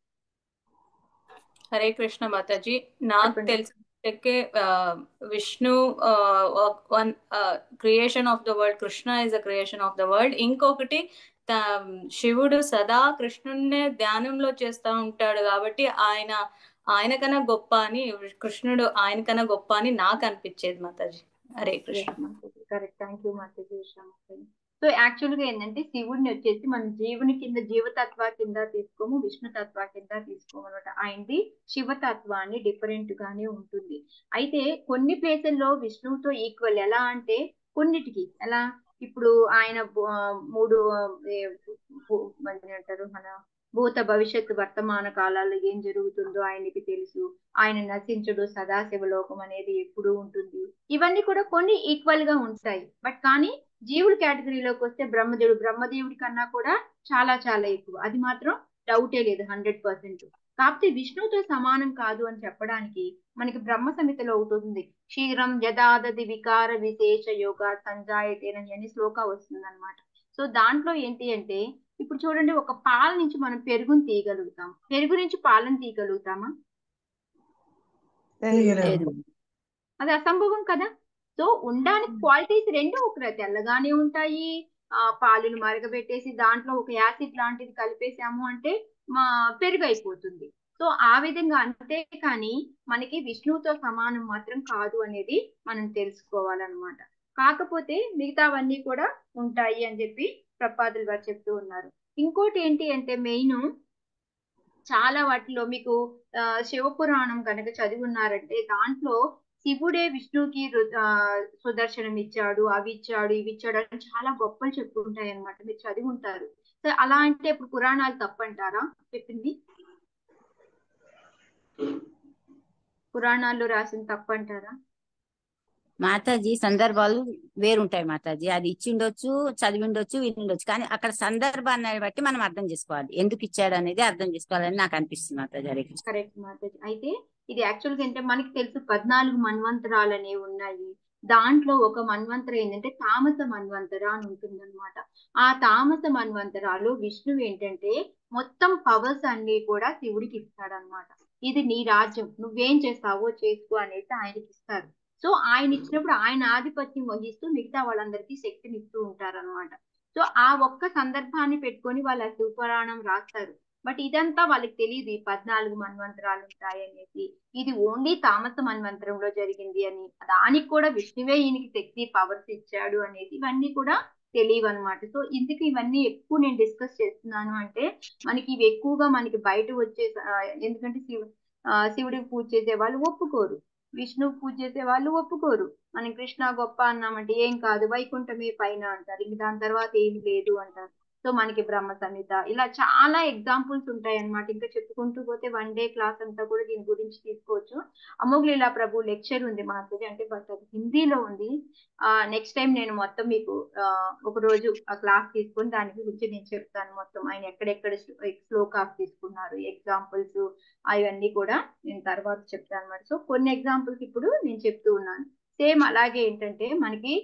Speaker 7: హరే కృష్ణ మాతాజీ. నాకు తెలిసి Vishnu one creation of the world, Krishna is the creation of the world. ఇంకొకటి శివుడు సదా కృష్ణుడినే ధ్యానంలో చేస్తూ ఉంటాడు కాబట్టి ఆయన కన్నా గొప్ప అని, కృష్ణుడు ఆయన కన్నా గొప్ప అని నాకు అనిపించేది Mataji. Hare Krishna.
Speaker 1: Correct, thank you మాతాజీ. సో యాక్చువల్ గా ఏంటంటే శివుడిని వచ్చేసి మన జీవుని కింద జీవతత్వ కింద తీసుకోము, విష్ణుతత్వ కింద తీసుకోము అనమాట. ఆయనది శివతత్వాన్ని డిఫరెంట్ గానే ఉంటుంది. అయితే కొన్ని ప్లేసుల్లో విష్ణువుతో ఈక్వల్. ఎలా అంటే కొన్నిటికి, ఎలా ఇప్పుడు ఆయన మూడు అంటారు మన భూత భవిష్యత్తు వర్తమాన కాలాల్లో ఏం జరుగుతుందో ఆయనకి తెలుసు. ఆయన నశించుడు, సదాశివలోకం అనేది ఎప్పుడు ఉంటుంది. ఇవన్నీ కూడా కొన్ని ఈక్వల్ గా ఉంటాయి. బట్ కానీ జీవుడి కేటగిరీలోకి వస్తే బ్రహ్మదేవుడి కన్నా కూడా చాలా చాలా ఎక్కువ. అది మాత్రం డౌటే లేదు 100%. కాకపోతే విష్ణువుతో సమానం కాదు అని చెప్పడానికి మనకి బ్రహ్మ సంహితలో ఒకటి ఉంది. క్షీరం యదాదది వికార విశేష యోగ సంజాయతేనని అని శ్లోక వస్తుంది అనమాట. సో దాంట్లో ఏంటి అంటే ఇప్పుడు చూడండి, ఒక పాల నుంచి మనం పెరుగుని తీయగలుగుతాం. పెరుగు నుంచి పాలను తీయగలుగుతామా? అది అసంభవం కదా. సో ఉండడానికి క్వాలిటీస్ రెండు ఒకరే, తెల్లగానే ఉంటాయి. పాలును మరగబెట్టేసి దాంట్లో ఒక యాసిడ్ లాంటిది కలిపేసాము అంటే పెరుగు అయిపోతుంది. సో ఆ విధంగా అంతే, కానీ మనకి విష్ణువుతో సమానం మాత్రం కాదు అనేది మనం తెలుసుకోవాలన్నమాట. కాకపోతే మిగతావన్నీ కూడా ఉంటాయి అని చెప్పి ప్రపాదులు వారు చెప్తూ ఉన్నారు. ఇంకోటి ఏంటి అంటే మెయిన్ చాలా వాటిలో మీకు శివపురాణం కనుక చదివి ఉన్నారంటే దాంట్లో శివుడే విష్ణుకి సుదర్శనం ఇచ్చాడు, అవి ఇచ్చాడు, ఇవి ఇచ్చాడు అని చాలా గొప్పలు చెప్పుకుంటాయి అనమాట. మీరు చదివి ఉంటారు. సో అలా అంటే ఇప్పుడు పురాణాలు తప్పంటారా చెప్పింది? పురాణాల్లో రాసిన తప్పంటారా?
Speaker 8: మాతాజీ సందర్భాలు వేరుంటాయి మాతాజీ. అది ఇచ్చిండొచ్చు, చదివిండొచ్చు, వినిండొచ్చు, కానీ అక్కడ సందర్భాన్ని బట్టి మనం అర్థం చేసుకోవాలి. ఎందుకు ఇచ్చాడు అనేది అర్థం చేసుకోవాలని నాకు అనిపిస్తుంది మాతాజీ.
Speaker 1: కరెక్ట్ మాతాజీ. అయితే ఇది యాక్చువల్ గా అంటే మనకి తెలుసు 14 మన్వంతరాలు అనేవి ఉన్నాయి. దాంట్లో ఒక మన్వంతరం ఏంటంటే తామస మన్వంతర అని ఉంటుంది అనమాట. ఆ తామస మన్వంతరాలు విష్ణువు ఏంటంటే మొత్తం పవర్స్ అన్ని కూడా శివుడికి ఇస్తాడనమాట. ఇది నీ రాజ్యం, నువ్వేం చేస్తావో చేసుకో అనేసి ఆయనకి ఇస్తారు. సో ఆయన ఇచ్చినప్పుడు ఆయన ఆధిపత్యం వహిస్తూ మిగతా వాళ్ళందరికీ శక్తిని ఇస్తూ ఉంటారనమాట. సో ఆ ఒక్క సందర్భాన్ని పెట్టుకొని వాళ్ళ శివపురాణం రాస్తారు. బట్ ఇదంతా వాళ్ళకి తెలియదు, ఈ 14 మన్వంతరాలు ఉంటాయి అనేసి. ఇది ఓన్లీ తామస మన్వంతరంలో జరిగింది అని, దానికి కూడా విష్ణువే ఈయనకి శక్తి పవర్స్ ఇచ్చాడు అనేది ఇవన్నీ కూడా తెలియవు అనమాట. సో ఇందుకు ఇవన్నీ ఎక్కువ నేను డిస్కస్ చేస్తున్నాను అంటే మనకి ఇవి ఎక్కువగా మనకి బయట వచ్చే ఎందుకంటే శివుడికి పూజ చేసే వాళ్ళు ఒప్పుకోరు, విష్ణువు పూజ చేసే వాళ్ళు ఒప్పుకోరు. మనం కృష్ణ గొప్ప అన్నామంటే ఏం కాదు, వైకుంఠమే పైన అంటారు, ఇంక దాని తర్వాత ఏం లేదు అంటారు. సో మనకి బ్రహ్మ సంహిత ఇలా చాలా ఎగ్జాంపుల్స్ ఉంటాయి అన్నమాట. ఇంకా చెప్పుకుంటూ పోతే 1 డే క్లాస్ అంతా కూడా దీని గురించి తీసుకోవచ్చు. అమోఘలీలా ప్రభు లెక్చర్ ఉంది మాకు, అంటే బట్ అది హిందీలో ఉంది. నెక్స్ట్ టైం నేను మొత్తం మీకు ఒక రోజు ఆ క్లాస్ తీసుకొని దాని గురించి నేను చెప్తాను మొత్తం. ఆయన ఎక్కడెక్కడ శ్లోకాస్ తీసుకున్నారు, ఎగ్జాంపుల్స్ అవన్నీ కూడా నేను తర్వాత చెప్తాను అన్నమాట. సో కొన్ని ఎగ్జాంపుల్స్ ఇప్పుడు నేను చెప్తూ ఉన్నాను. సేమ్ అలాగే ఏంటంటే మనకి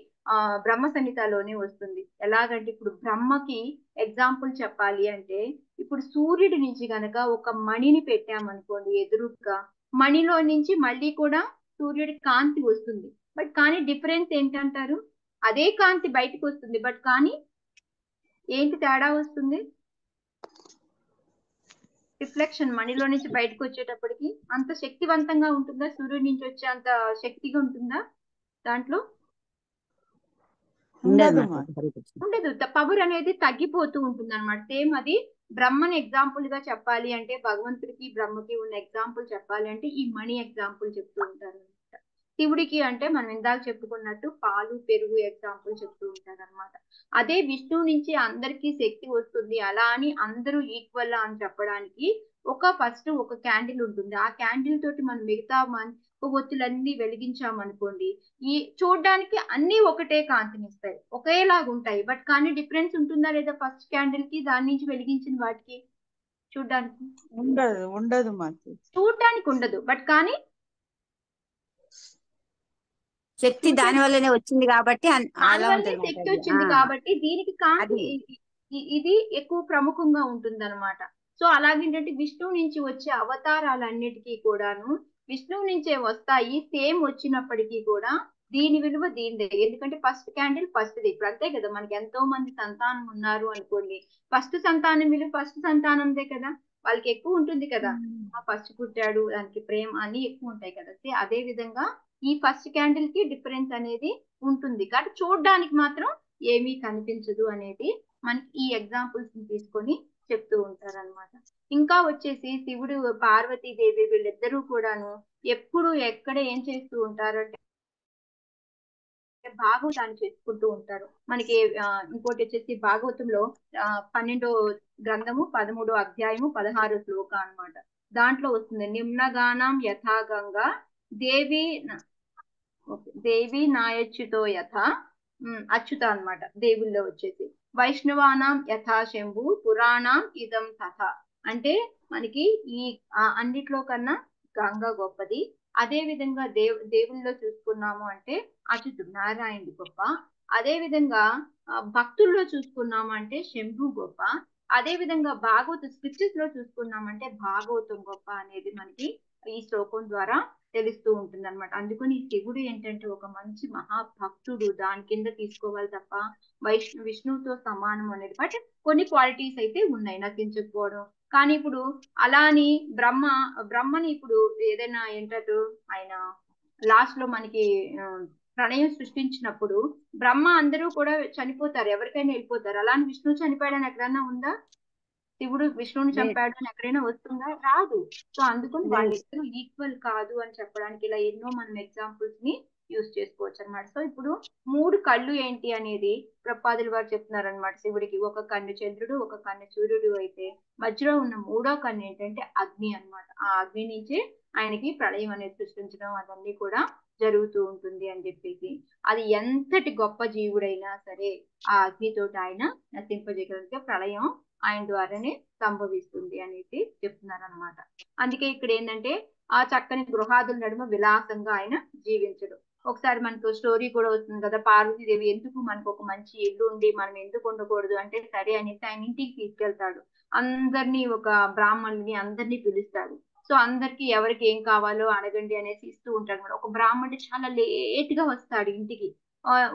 Speaker 1: బ్రహ్మ సంహితలోనే వస్తుంది. ఎలాగంటే ఇప్పుడు బ్రహ్మకి ఎగ్జాంపుల్ చెప్పాలి అంటే ఇప్పుడు సూర్యుడి నుంచి గనక ఒక మణిని పెట్టామనుకోండి ఎదురుగా, మణిలో నుంచి మళ్ళీ కూడా సూర్యుడి కాంతి వస్తుంది. బట్ కానీ డిఫరెన్స్ ఏంటంటారు? అదే కాంతి బయటకు వస్తుంది, బట్ కానీ ఏంటి తేడా వస్తుంది? రిఫ్లెక్షన్ మణిలో నుంచి బయటకు వచ్చేటప్పటికి అంత శక్తివంతంగా ఉంటుందా? సూర్యుడి నుంచి వచ్చే అంత శక్తిగా ఉంటుందా? దాంట్లో ఉండదు. పవర్ అనేది తగ్గిపోతూ ఉంటుంది అనమాట. సేమ్ అది బ్రహ్మని ఎగ్జాంపుల్ గా చెప్పాలి అంటే, భగవంతుడికి బ్రహ్మకి ఉన్న ఎగ్జాంపుల్ చెప్పాలి అంటే ఈ మణి ఎగ్జాంపుల్ చెప్తూ ఉంటారు అనమాట. శివుడికి అంటే మనం ఇందాక చెప్పుకున్నట్టు పాలు పెరుగు ఎగ్జాంపుల్ చెప్తూ ఉంటారు అనమాట. అదే విష్ణువు నుంచి అందరికీ శక్తి వస్తుంది అలా అని అందరూ ఈక్వల్ అని చెప్పడానికి ఫస్ట్ ఒక క్యాండిల్ ఉంటుంది. ఆ క్యాండిల్ తోటి మనం మిగతా ఒత్తులన్నీ వెలిగించామనుకోండి, ఈ చూడడానికి అన్ని ఒకటే కాంతినిస్తాయి, ఒకేలాగా ఉంటాయి. బట్ కానీ డిఫరెన్స్ ఉంటుందా లేదా ఫస్ట్ క్యాండిల్ కి దాని నుంచి వెలిగించిన వాటికి? చూడడానికి
Speaker 3: ఉండదు
Speaker 1: చూడడానికి ఉండదు, బట్ కానీ
Speaker 8: శక్తి దాని వల్లనే వచ్చింది కాబట్టి
Speaker 1: శక్తి వచ్చింది కాబట్టి దీనికి కాంతి ఇది ఎక్కువ ప్రముఖంగా ఉంటుంది అనమాట. సో అలాగేంటంటే విష్ణువు నుంచి వచ్చే అవతారాలన్నిటికీ కూడాను విష్ణువు నుంచే వస్తాయి. సేమ్ వచ్చినప్పటికీ కూడా దీని విలువ దీనిదే. ఎందుకంటే ఫస్ట్ క్యాండిల్ ఫస్ట్ది. ఇప్పుడు అంతే కదా, మనకి ఎంతో మంది సంతానం ఉన్నారు అనుకోండి, ఫస్ట్ సంతానం విలువ ఫస్ట్ సంతానందే కదా, వాళ్ళకి ఎక్కువ ఉంటుంది కదా. ఫస్ట్ పుట్టాడు దానికి ప్రేమ అన్ని ఎక్కువ ఉంటాయి కదా. అదే విధంగా ఈ ఫస్ట్ క్యాండిల్ కి డిఫరెన్స్ అనేది ఉంటుంది కాబట్టి చూడడానికి మాత్రం ఏమీ కనిపించదు అనేది మనకి ఈ ఎగ్జాంపుల్స్ తీసుకొని చెప్తూ ఉంటారు అనమాట. ఇంకా వచ్చేసి శివుడు పార్వతీదేవి వీళ్ళిద్దరూ కూడాను ఎప్పుడు ఎక్కడ ఏం చేస్తూ ఉంటారు అంటే భాగవతాన్ని చేసుకుంటూ ఉంటారు. మనకి ఇంకోటి వచ్చేసి భాగవతంలో 12వ గ్రంథము 13వ అధ్యాయము 16వ శ్లోకం అన్నమాట. దాంట్లో వస్తుంది నిమ్నగానం యథాగంగా దేవి నాయచ్యుతో యథ అచ్యుత అన్నమాట. దేవుల్లో వచ్చేసి వైష్ణవానాం యథా శంభు పురాణం ఇదం తథ. అంటే మనకి ఈ అన్నిట్లో కన్నా గంగా గొప్పది. అదే విధంగా దేవుల్లో చూసుకున్నాము అంటే అచ్యుతుడు నారాయణుడు గొప్ప. అదే విధంగా భక్తుల్లో చూసుకున్నాము అంటే శంభు గొప్ప. అదే విధంగా భాగవత స్క్రిప్చర్స్ లో చూసుకున్నామంటే భాగవతం గొప్ప అనేది మనకి ఈ శ్లోకం ద్వారా తెలుస్తూ ఉంటుంది అనమాట. అందుకని శివుడు ఏంటంటే ఒక మంచి మహాభక్తుడు, దాని కింద తీసుకోవాలి తప్ప విష్ణువుతో సమానం అనేది. బట్ కొన్ని క్వాలిటీస్ అయితే ఉన్నాయి నటించకపోవడం. కానీ ఇప్పుడు అలా అని బ్రహ్మని ఇప్పుడు ఏదైనా ఏంటంటే ఆయన లాస్ట్ లో మనకి ప్రణయం సృష్టించినప్పుడు బ్రహ్మ అందరూ కూడా చనిపోతారు, ఎవరికైనా వెళ్ళిపోతారు. అలా అని విష్ణువు చనిపోయాడని ఎక్కడైనా ఉందా? శివుడు విష్ణువుని చంపాడు అని ఎక్కడైనా వస్తుందా? రాదు. సో అందుకని వాళ్ళిద్దరూ ఈక్వల్ కాదు అని చెప్పడానికి ఇలా ఎన్నో మనం ఎగ్జాంపుల్స్ ని యూజ్ చేసుకోవచ్చు అనమాట. సో ఇప్పుడు 3 కళ్ళు ఏంటి అనేది ప్రపాదులు వారు చెప్తున్నారు అనమాట. శివుడికి ఒక కన్ను చంద్రుడు, ఒక కన్ను సూర్యుడు అయితే మధ్యలో ఉన్న 3వ కన్ను ఏంటంటే అగ్ని అన్నమాట. ఆ అగ్ని నుంచే ఆయనకి ప్రళయం అనేది సృష్టించడం అదన్నీ కూడా జరుగుతూ ఉంటుంది అని చెప్పేసి, అది ఎంతటి గొప్ప జీవుడైనా సరే ఆ అగ్నితోటి ఆయన నశింపజేయగలిగితే ప్రళయం ఆయన ద్వారానే సంభవిస్తుంది అనేది చెప్తున్నారు అనమాట. అందుకే ఇక్కడ ఏంటంటే ఆ చక్కని గృహాదుల నడుమ విలాసంగా ఆయన జీవించడు. ఒకసారి మనకు స్టోరీ కూడా వస్తుంది కదా, పార్వతీదేవి ఎందుకు మనకు ఒక మంచి ఇల్లు ఉండి మనం ఎందుకు ఉండకూడదు అంటే సరే అనేసి ఆయన ఇంటికి తీసుకెళ్తాడు. అందరినీ ఒక బ్రాహ్మణుని అందరినీ పిలుస్తాడు. సో అందరికి ఎవరికి ఏం కావాలో అడగండి అనేసి ఇస్తూ ఉంటాడు. ఒక బ్రాహ్మణుడు చాలా లేట్ గా వస్తాడు ఇంటికి.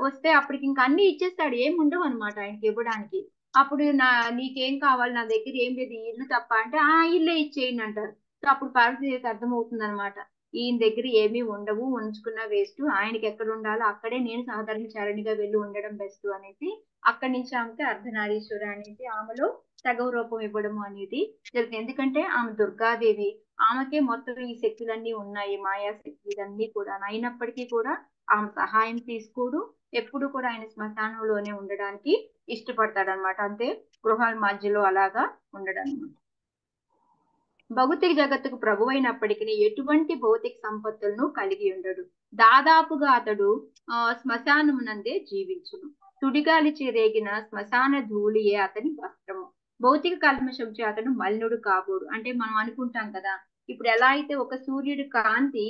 Speaker 1: వస్తే అప్పటికి ఇంకా అన్ని ఇచ్చేస్తాడు, ఏం ఉండవు అనమాట ఆయనకి ఇవ్వడానికి. అప్పుడు నీకేం కావాలి, నా దగ్గర ఏం లేదు, ఈ ఇల్లు తప్ప అంటే ఆ ఇల్లే ఇచ్చేయండి అంటారు. సో అప్పుడు పార్వతీదేవికి అర్థమవుతుంది అనమాట, ఈయన దగ్గర ఏమీ ఉండవు, ఉంచుకున్న వేస్ట్, ఆయనకి ఎక్కడ ఉండాలో అక్కడే నేను సాధారణచారిణిగా వెళ్ళి ఉండడం బెస్ట్ అనేసి అక్కడి నుంచి ఆమెకి అర్ధనారీశ్వర అనేసి ఆమెలో సగవ రూపం ఇవ్వడము అనేది జరుగుతుంది. ఎందుకంటే ఆమె దుర్గాదేవి, ఆమెకే మొత్తం ఈ శక్తులన్నీ ఉన్నాయి, మాయా శక్తి ఇదన్నీ కూడా. అయినప్పటికీ కూడా ఆమె సహాయం తీసుకోడు, ఎప్పుడు కూడా ఆయన శ్మశానంలోనే ఉండడానికి ఇష్టపడతాడు అనమాట. అంతే గృహాల మధ్యలో అలాగా ఉండడం. భౌతిక జగత్తుకు ప్రభు అయినప్పటికీ ఎటువంటి భౌతిక సంపత్తులను కలిగి ఉండడు. దాదాపుగా అతడు శ్మశానమునందే జీవించును. సుడిగాలి చేరేగిన శ్మశాన ధూళియే అతని వస్త్రము. భౌతిక కల్మషంచే అతడు మలినుడు కాబోడు. అంటే మనం అనుకుంటాం కదా, ఇప్పుడు ఎలా అయితే ఒక సూర్యుడి కాంతి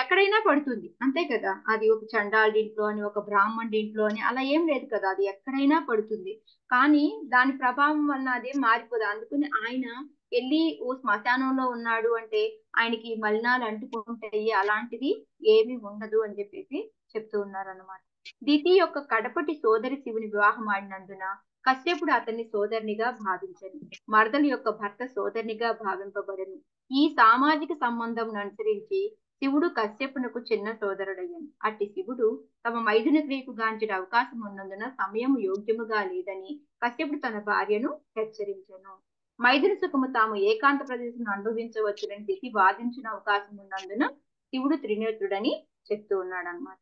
Speaker 1: ఎక్కడైనా పడుతుంది అంతే కదా, అది ఒక చండాలుడి ఇంట్లో అని ఒక బ్రాహ్మణుడి ఇంట్లో అని అలా ఏం లేదు కదా, అది ఎక్కడైనా పడుతుంది. కానీ దాని ప్రభావం వల్ల అదే మారిపోదు. అందుకని ఆయన వెళ్ళి ఓ శ్మశానంలో ఉన్నాడు అంటే ఆయనకి మలినాలు అంటుకుంటాయి, అలాంటిది ఏమీ ఉండదు అని చెప్పేసి చెప్తూ ఉన్నారు అన్నమాట. దితి యొక్క కడపటి సోదరి శివుని వివాహం ఆడినందున కశ్యపుడు అతన్ని సోదరునిగా భావించను. మరదలి యొక్క భర్త సోదరునిగా భావింపబడను. ఈ సామాజిక సంబంధం అనుసరించి శివుడు కశ్యపునకు చిన్న సోదరుడయ్యను. అట్టి శివుడు తమ మైథున క్రియకు గాంచిన అవకాశం ఉన్నందున సమయం యోగ్యముగా లేదని కశ్యపుడు తన భార్యను హెచ్చరించెను. మైథున సుఖము తాము ఏకాంత ప్రదేశం అనుభవించవచ్చునని దితి వాదించిన అవకాశం ఉన్నందున శివుడు త్రినేత్రుడని చెప్తూ ఉన్నాడు అనమాట.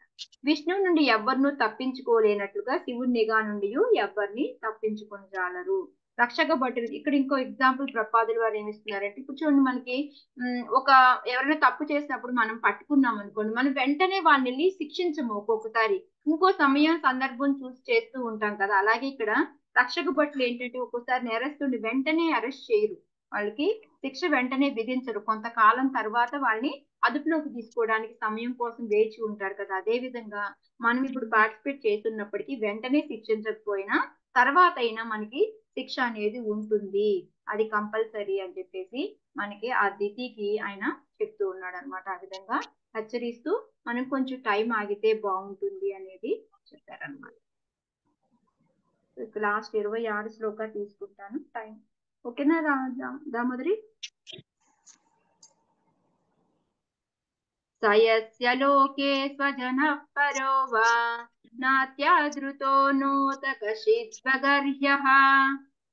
Speaker 1: విష్ణువు నుండి ఎవరినూ తప్పించుకోలేనట్లుగా శివుడి నిఘా నుండి ఎవరిని తప్పించుకొని జాలరు. రక్షక భటులు, ఇక్కడ ఇంకో ఎగ్జాంపుల్ ప్రపాదులు వారు ఏమిస్తున్నారంటే, ఇప్పుడు చూడండి మనకి ఎవరైనా తప్పు చేసినప్పుడు మనం పట్టుకున్నాం అనుకోండి, మనం వెంటనే వాళ్ళని వెళ్ళి శిక్షించము. ఒక్కొక్కసారి ఇంకో సమయం సందర్భం చూసి చేస్తూ ఉంటాం కదా. అలాగే ఇక్కడ రక్షక భటులు ఏంటంటే ఒక్కోసారి నేరస్తుడిని వెంటనే అరెస్ట్ చేయరు, వాళ్ళకి శిక్ష వెంటనే విధించరు. కొంతకాలం తర్వాత వాళ్ళని అదుపులోకి తీసుకోవడానికి సమయం కోసం వేచి ఉంటారు కదా. అదే విధంగా మనం ఇప్పుడు పార్టిసిపేట్ చేస్తున్నప్పటికీ వెంటనే శిక్షించకపోయినా తర్వాత అయినా మనకి శిక్ష అనేది ఉంటుంది, అది కంపల్సరీ అని చెప్పేసి మనకి ఆ దితికి ఆయన చెప్తూ ఉన్నాడు అనమాట. ఆ విధంగా హెచ్చరిస్తూ మనం కొంచెం టైం ఆగితే బాగుంటుంది అనేది చెప్పారనమాట. లాస్ట్ 26 శ్లోక తీసుకుంటాను టైం. ఓకేనా దామోదరి? సయస్య లోకే స్వజనః పరో వా నాత్యాదృతో నోతకశిద్వగర్హ్యః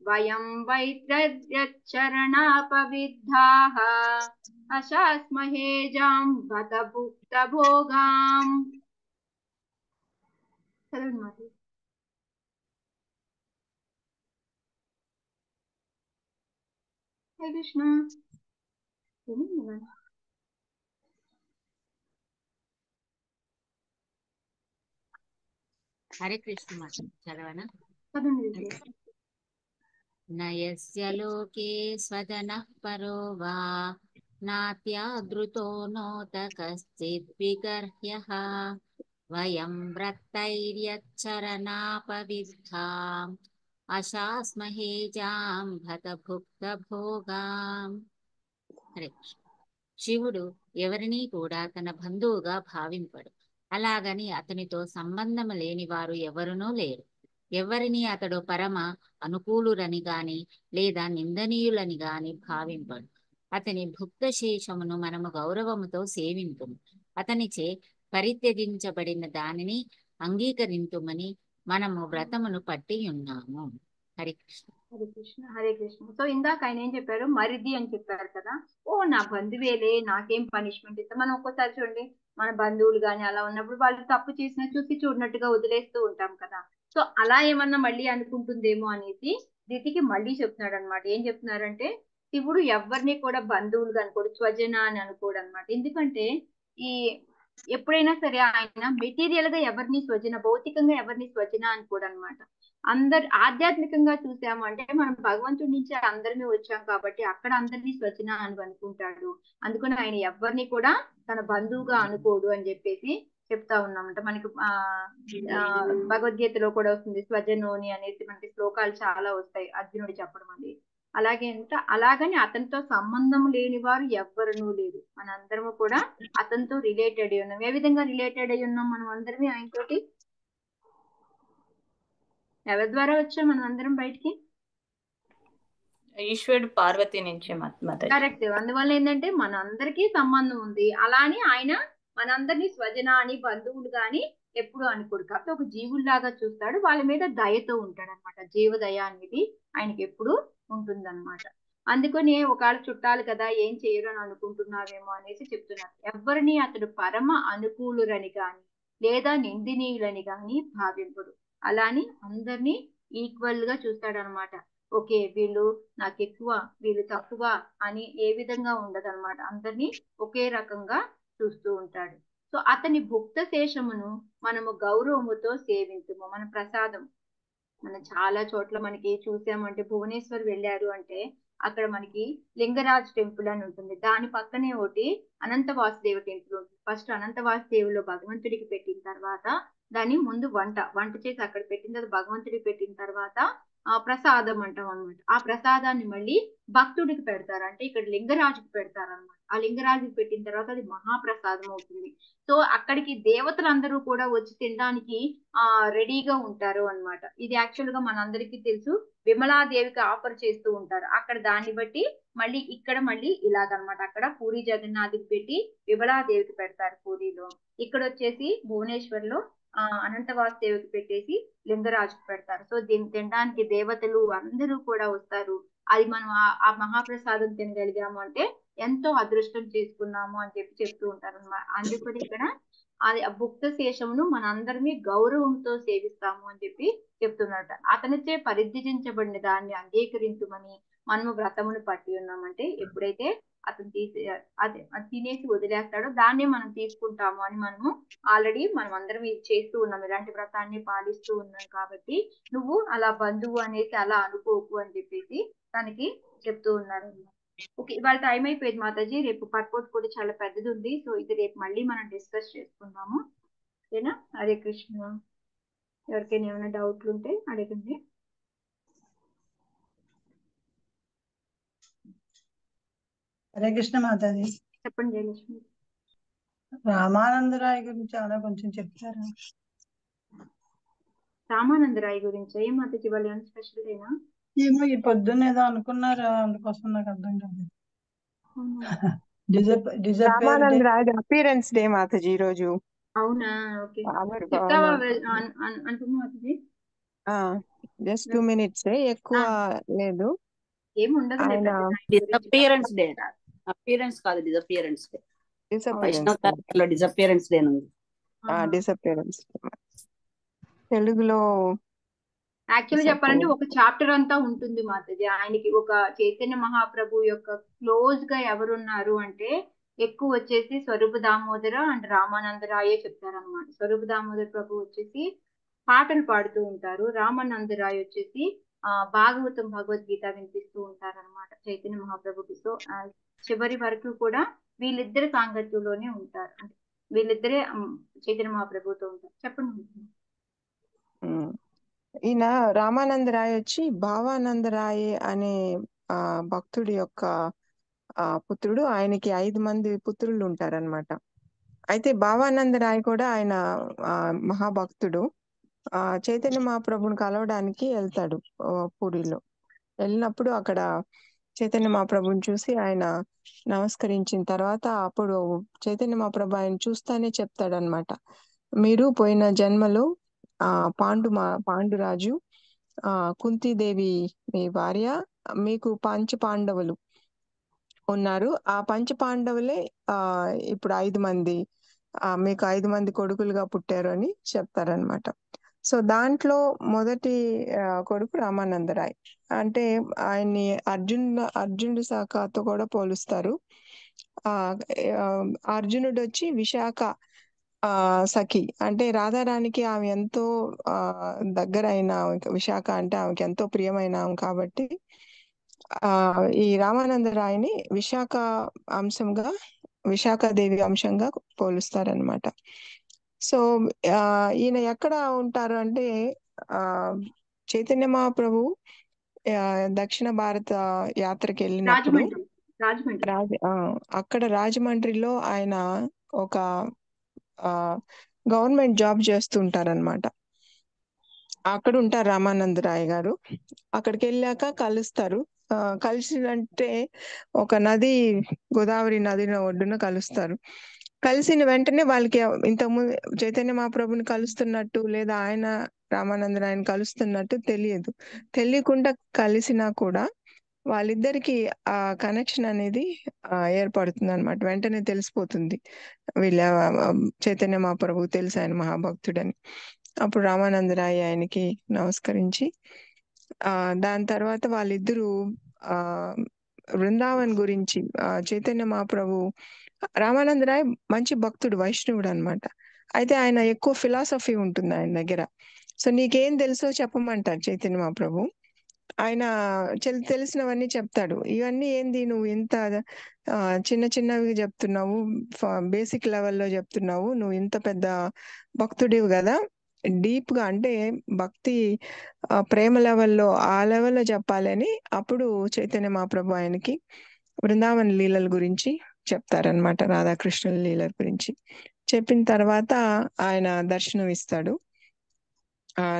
Speaker 1: వయం వైత్ర్యచరణాపవిద్ధాః అశాస్మహే జాంబత భుక్త భోగాం. చదవండి మాత. హరే కృష్ణ.
Speaker 8: హరే కృష్ణ మాత చదవనా?
Speaker 1: చదవండి.
Speaker 8: నయస్య లోకే స్వజనః పరో వా నాత్యాదృతో నోత కశ్చిద్ విగర్హ్యః వయం వ్రత్తైర్యచ్చరణాపవిద్ధాం అశాస్మహే జాంభత భుక్త భోగాం. హరే కృష్ణ. శివుడు ఎవరినీ కూడా తన బంధువుగా భావింపడు. అలాగని అతనితో సంబంధం లేని వారు ఎవరునూ లేరు. ఎవరిని అతడు పరమ అనుకూలురని గాని లేదా నిందనీయులని గాని భావింపడు. అతని భుక్త శేషమును మనము గౌరవముతో సేవింతుము. అతనిచే పరిత్యజించబడిన దానిని అంగీకరింతుమని మనము వ్రతమును పట్టి ఉన్నాము. హరి కృష్ణ.
Speaker 1: హరే కృష్ణ. హరే కృష్ణ. సో ఇందాక ఆయన ఏం చెప్పారు? మరిది అని చెప్పారు కదా. ఓ నా బంధువేలే, నాకేం పనిష్మెంట్ ఇస్తా. మనం ఒక్కోసారి చూడండి, మన బంధువులు గాని అలా ఉన్నప్పుడు వాళ్ళు తప్పు చేసినా చూసి చూడనట్టుగా వదిలేస్తూ ఉంటాం కదా. సో అలా ఏమన్నా మళ్ళీ అనుకుంటుందేమో అనేసి దితికి మళ్ళీ చెప్తున్నాడు అనమాట. ఏం చెప్తున్నారంటే, శివుడు ఎవరిని కూడా బంధువులుగా అనుకోడు, స్వజన అని అనుకోడు అనమాట. ఎందుకంటే ఈ ఎప్పుడైనా సరే ఆయన మెటీరియల్ గా ఎవరిని స్వజన, భౌతికంగా ఎవరిని స్వజన అనుకోడు అనమాట. ఆధ్యాత్మికంగా చూసామంటే మనం భగవంతుడి నుంచి అందరినీ వచ్చాం కాబట్టి అక్కడ అందరినీ స్వజన అని అనుకుంటాడు. అందుకని ఆయన ఎవరిని కూడా తన బంధువుగా అనుకోడు అని చెప్పేసి చెప్తా ఉన్నామంట. మనకి భగవద్గీతలో కూడా వస్తుంది స్వజనోని అనేసి, మనకి శ్లోకాలు చాలా వస్తాయి అర్జునుడు చెప్పడం అది. అలాగని అతనితో సంబంధం లేని వారు ఎవ్వరూ లేరు. మనందరము కూడా అతనితో రిలేటెడ్ అయి ఉన్నాం. ఏ విధంగా రిలేటెడ్ అయి ఉన్నాం మనం అందరమే ఆయనతోటి? ఎవరి ద్వారా వచ్చాం మనం అందరం బయటికి?
Speaker 7: ఈశ్వరుడు పార్వతి నుంచి.
Speaker 1: కరెక్ట్. అందువల్ల ఏంటంటే మన అందరికీ సంబంధం ఉంది. అలాని ఆయన మనందరినీ స్వజన అని బంధువులు గాని ఎప్పుడు అనుకోడు. కాబట్టి ఒక జీవుల్లాగా చూస్తాడు, వాళ్ళ మీద దయతో ఉంటాడు అనమాట. జీవదయ అనేది ఆయనకి ఎప్పుడు ఉంటుందన్నమాట. అందుకని ఒకవేళ చుట్టాలు కదా ఏం చేయరు అని అనుకుంటున్నావేమో అనేసి చెప్తున్నారు. ఎవరిని అతడు పరమ అనుకూలురని గాని లేదా నిందినీయులని గాని భావింపడు. అలాని అందరినీ ఈక్వల్ గా చూస్తాడు అనమాట. ఓకే వీళ్ళు నాకు ఎక్కువ, వీళ్ళు తక్కువ అని ఏ విధంగా ఉండదు అనమాట. అందరినీ ఒకే రకంగా చూస్తూ ఉంటాడు. సో అతని భుక్త శేషమును మనము గౌరవముతో సేవించుము. మన ప్రసాదం మనం చాలా చోట్ల మనకి చూసామంటే, భువనేశ్వర్ వెళ్ళారు అంటే అక్కడ మనకి లింగరాజ్ టెంపుల్ అని ఉంటుంది. దాని పక్కనే ఒకటి అనంత వాసుదేవ టెంపుల్ ఉంటుంది. ఫస్ట్ అనంత వాసుదేవులో భగవంతుడికి పెట్టిన తర్వాత దాన్ని ముందు వంట చేసి అక్కడ పెట్టిన తర్వాత భగవంతుడికి పెట్టిన తర్వాత ప్రసాదం అంటాం అనమాట. ఆ ప్రసాదాన్ని మళ్ళీ భక్తుడికి పెడతారు, అంటే ఇక్కడ లింగరాజుకి పెడతారు అనమాట. ఆ లింగరాజుకి పెట్టిన తర్వాత అది మహాప్రసాదం అవుతుంది. సో అక్కడికి దేవతలందరూ కూడా వచ్చి తినడానికి రెడీగా ఉంటారు అన్నమాట. ఇది యాక్చువల్ గా మనందరికీ తెలుసు, విమలాదేవికి ఆఫర్ చేస్తూ ఉంటారు. అక్కడ దాన్ని బట్టి మళ్ళీ ఇక్కడ మళ్ళీ ఇలాగనమాట. అక్కడ పూరి జగన్నాథ్కి పెట్టి విమలాదేవికి పెడతారు పూరిలో. ఇక్కడ వచ్చేసి భువనేశ్వర్ లో అనంత వాసుదేవికి పెట్టేసి లింగరాజుకి పెడతారు. సో దీన్ని తినడానికి దేవతలు అందరూ కూడా వస్తారు. అది మనం ఆ మహాప్రసాదం తినగలిగాము అంటే ఎంతో అదృష్టం చేసుకున్నాము అని చెప్తూ ఉంటారు అన్నమాట. అందుకని ఇక్కడ అది భుక్త శేషమును మనందరినీ గౌరవంతో సేవిస్తాము అని చెప్తున్నట. అతనిచే పరిత్యజించబడిన దాన్ని అంగీకరించుమని మనము వ్రతమును పట్టి ఉన్నామంటే, ఎప్పుడైతే అతను తినేసి వదిలేస్తాడో దాన్నే మనం తీసుకుంటాము అని మనము ఆల్రెడీ మనం అందరం ఇది చేస్తూ ఉన్నాం, ఇలాంటి వ్రతాన్ని పాలిస్తూ ఉన్నాం. కాబట్టి నువ్వు అలా బంధువు అనేసి అలా అనుకోకు అని చెప్పేసి తనకి చెప్తూ ఉన్నారు. ఓకే, ఇవాళ టైం అయిపోయింది మాతాజీ. రేపు పర్పోర్ట్ కూడా చాలా పెద్దది ఉంది. సో ఇది రేపు మళ్ళీ మనం డిస్కస్ చేసుకుందాము, ఓకేనా? హరే కృష్ణ. ఎవరికైనా ఏమైనా డౌట్లు ఉంటే అడగండి.
Speaker 3: హరే కృష్ణ మాతాజీ.
Speaker 1: చెప్పండి జయలక్ష్మి.
Speaker 3: రామానందరాయ్ గురించి అలా కొంచెం చెప్తారా?
Speaker 1: రామానందరాయ్ గురించి ఏం మాతాజీ? వాళ్ళు ఏమైనా స్పెషల్ ఏనా?
Speaker 3: ఏమో ఈ పొద్దున్న ఏదో అనుకున్నారా, అందుకోసం నాకు అర్థం కాదు.
Speaker 9: రామానందరాయ్ అపీరెన్స్ డే మాతాజీ ఈ రోజు.
Speaker 1: అవునా? ఓకే, చెప్తావా అనుకున్నా మాతాజీ?
Speaker 9: జస్ట్ 2 minutes, ఎక్కువ లేదు.
Speaker 1: ఏముండదు.
Speaker 6: డిసపియరెన్స్ డే, అపియరెన్స్ కాదు, డిసపియరెన్స్ డే. వైష్ణవ డిసపియరెన్స్ డే ఉంది.
Speaker 9: డిసపియరెన్స్. తెలుగులో
Speaker 1: యాక్చువల్ చెప్పాలంటే ఒక చాప్టర్ అంతా ఉంటుంది మాతాజీ. ఆయనకి ఒక చైతన్య మహాప్రభు యొక్క క్లోజ్ గా ఎవరున్నారు అంటే ఎక్కువ వచ్చేసి స్వరూప దామోదర అండ్ రామానందరాయే చెప్తారన్నమాట. స్వరూప దామోదర ప్రభు వచ్చేసి పాటలు పాడుతూ ఉంటారు, రామానందరాయ్ వచ్చేసి భాగవతం భగవద్గీత వినిపిస్తూ ఉంటారన్నమాట చైతన్య మహాప్రభుకి. సో చివరి వరకు కూడా వీళ్ళిద్దరి సాంగత్యంలోనే ఉంటారు, అంటే వీళ్ళిద్దరే చైతన్య మహాప్రభుతో ఉంటారు. చెప్పండి.
Speaker 9: ఈయన రామానందరాయ్ వచ్చి భావానందరాయ్ అనే భక్తుడి యొక్క పుత్రుడు. ఆయనకి 5 మంది పుత్రులు ఉంటారనమాట. అయితే భావానందరాయ్ కూడా ఆయన మహాభక్తుడు. చైతన్య మహాప్రభుని కలవడానికి వెళ్తాడు పూరిలో. వెళ్ళినప్పుడు అక్కడ చైతన్య మహాప్రభుని చూసి ఆయన నమస్కరించిన తర్వాత అప్పుడు చైతన్య మహాప్రభు ఆయన చూస్తానే చెప్తాడనమాట, మీరు పోయిన జన్మలో పాండురాజు, కుంతీదేవి మీ భార్య, మీకు పంచపాండవులు ఉన్నారు. ఆ పంచపాండవులే ఇప్పుడు 5 మంది మీకు 5 మంది కొడుకులుగా పుట్టారు అని చెప్తారనమాట. సో దాంట్లో మొదటి కొడుకు రామానందరాయ్. అంటే ఆయన్ని అర్జునుడి శాఖతో కూడా పోలుస్తారు. అర్జునుడు వచ్చి విశాఖ సఖి, అంటే రాధారానికి ఆమె ఎంతో దగ్గర అయిన విశాఖ అంటే ఆమెకి ఎంతో ప్రియమైన ఆమె కాబట్టి ఈ రామానందరాయని విశాఖ అంశంగా, విశాఖాదేవి అంశంగా పోలుస్తారనమాట. సో ఈయన ఎక్కడ ఉంటారు అంటే చైతన్య మహాప్రభు దక్షిణ భారత యాత్రకి వెళ్ళినప్పుడు అక్కడ రాజమండ్రిలో ఆయన ఒక గవర్నమెంట్ జాబ్ చేస్తుంటారనమాట. అక్కడ ఉంటారు రామానందరాయ్ గారు. అక్కడికి వెళ్ళాక కలుస్తారు. కలిసినంటే ఒక నది, గోదావరి నది ఒడ్డున కలుస్తారు. కలిసిన వెంటనే వాళ్ళకి ఇంతకుముందు చైతన్య మహాప్రభుని కలుస్తున్నట్టు లేదా ఆయన రామానందరాయని కలుస్తున్నట్టు తెలియకుండా కలిసినా కూడా వాళ్ళిద్దరికి ఆ కనెక్షన్ అనేది ఏర్పడుతుంది అనమాట. వెంటనే తెలిసిపోతుంది వీళ్ళ చైతన్య మహాప్రభుకు తెలుసు ఆయన మహాభక్తుడని. అప్పుడు రామానందరాయ్ ఆయనకి నమస్కరించి దాని తర్వాత వాళ్ళిద్దరూ బృందావన్ గురించి చైతన్య మహాప్రభు, రామానందరాయ్ మంచి భక్తుడు, వైష్ణవుడు అనమాట. అయితే ఆయన ఎక్కువ ఫిలాసఫీ ఉంటుంది ఆయన దగ్గర. సో నీకేం తెలుసో చెప్పమంటారు చైతన్య మహాప్రభు. ఆయన తెలిసినవన్నీ చెప్తాడు. ఇవన్నీ ఏంది నువ్వు ఇంత చిన్నవి చెప్తున్నావు, బేసిక్ లెవెల్లో చెప్తున్నావు, నువ్వు ఇంత పెద్ద భక్తుడివి కదా, డీప్ గా అంటే భక్తి ప్రేమ లెవెల్లో ఆ లెవెల్లో చెప్పాలని అప్పుడు చైతన్య మహాప్రభు ఆయనకి బృందావన లీలల గురించి చెప్తారనమాట, రాధాకృష్ణుల లీలల గురించి. చెప్పిన తర్వాత ఆయన దర్శనం ఇస్తాడు.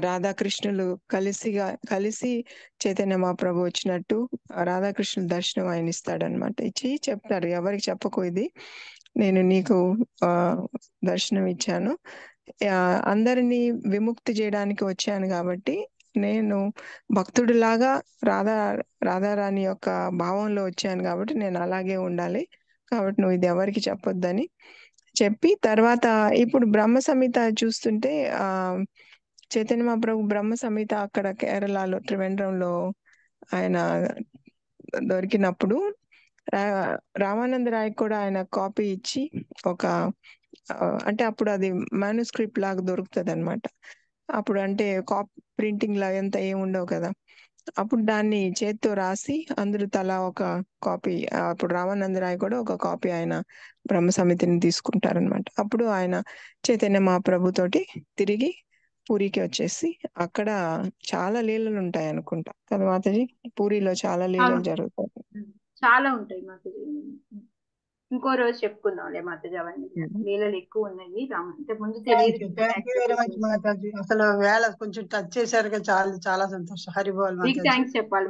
Speaker 9: రాధాకృష్ణులు కలిసి చైతన్య మహాప్రభు వచ్చినట్టు రాధాకృష్ణుల దర్శనం ఆయన ఇస్తాడనమాట. ఇచ్చి చెప్తారు, ఎవరికి చెప్పకు, ఇది నేను నీకు దర్శనం ఇచ్చాను, అందరినీ విముక్తి చేయడానికి వచ్చాను కాబట్టి నేను భక్తుడిలాగా రాధారాణి యొక్క భావంలో వచ్చాను కాబట్టి నేను అలాగే ఉండాలి, కాబట్టి నువ్వు ఇది ఎవరికి చెప్పొద్దని చెప్పి తర్వాత ఇప్పుడు బ్రహ్మ సంహిత చూస్తుంటే చైతన్య మహాప్రభు బ్రహ్మ సంహిత అక్కడ కేరళలో త్రివేంద్రంలో ఆయన దొరికినప్పుడు రామానందరాయ్ కూడా ఆయన కాపీ ఇచ్చి ఒక అంటే అప్పుడు అది మాన్యుస్క్రిప్ట్ లాగా దొరుకుతుంది అనమాట. అప్పుడు అంటే ప్రింటింగ్ లాగా ఎంత ఏమి ఉండవు కదా, అప్పుడు దాన్ని చేత్తో రాసి అందరూ తలా ఒక కాపీ, అప్పుడు రామానందరాయ్ కూడా ఒక కాపీ ఆయన బ్రహ్మ సమితిని తీసుకుంటారనమాట. అప్పుడు ఆయన చైతన్య మహాప్రభు తోటి తిరిగి పూరికి వచ్చేసి అక్కడ చాలా లీలలు ఉంటాయి అనుకుంటా కదా మాతాజీ, పూరిలో చాలా లీలలు జరుగుతాయి.
Speaker 1: చాలా ఉంటాయి మాతాజీ, ఇంకో రోజు చెప్పుకుందాంలే మాతాజీ, అవన్నీ లీలలు ఎక్కువ ఉన్నాయి. ఇంతకు ముందు తెలియదు.
Speaker 3: Thank you very much Mataji, అసలు వేళ కొంచెం టచ్ చేశారుగా, చాలా సంతోషం. హరి బోల్ మాతాజీ.
Speaker 1: థ్యాంక్స్ చెప్పాలి.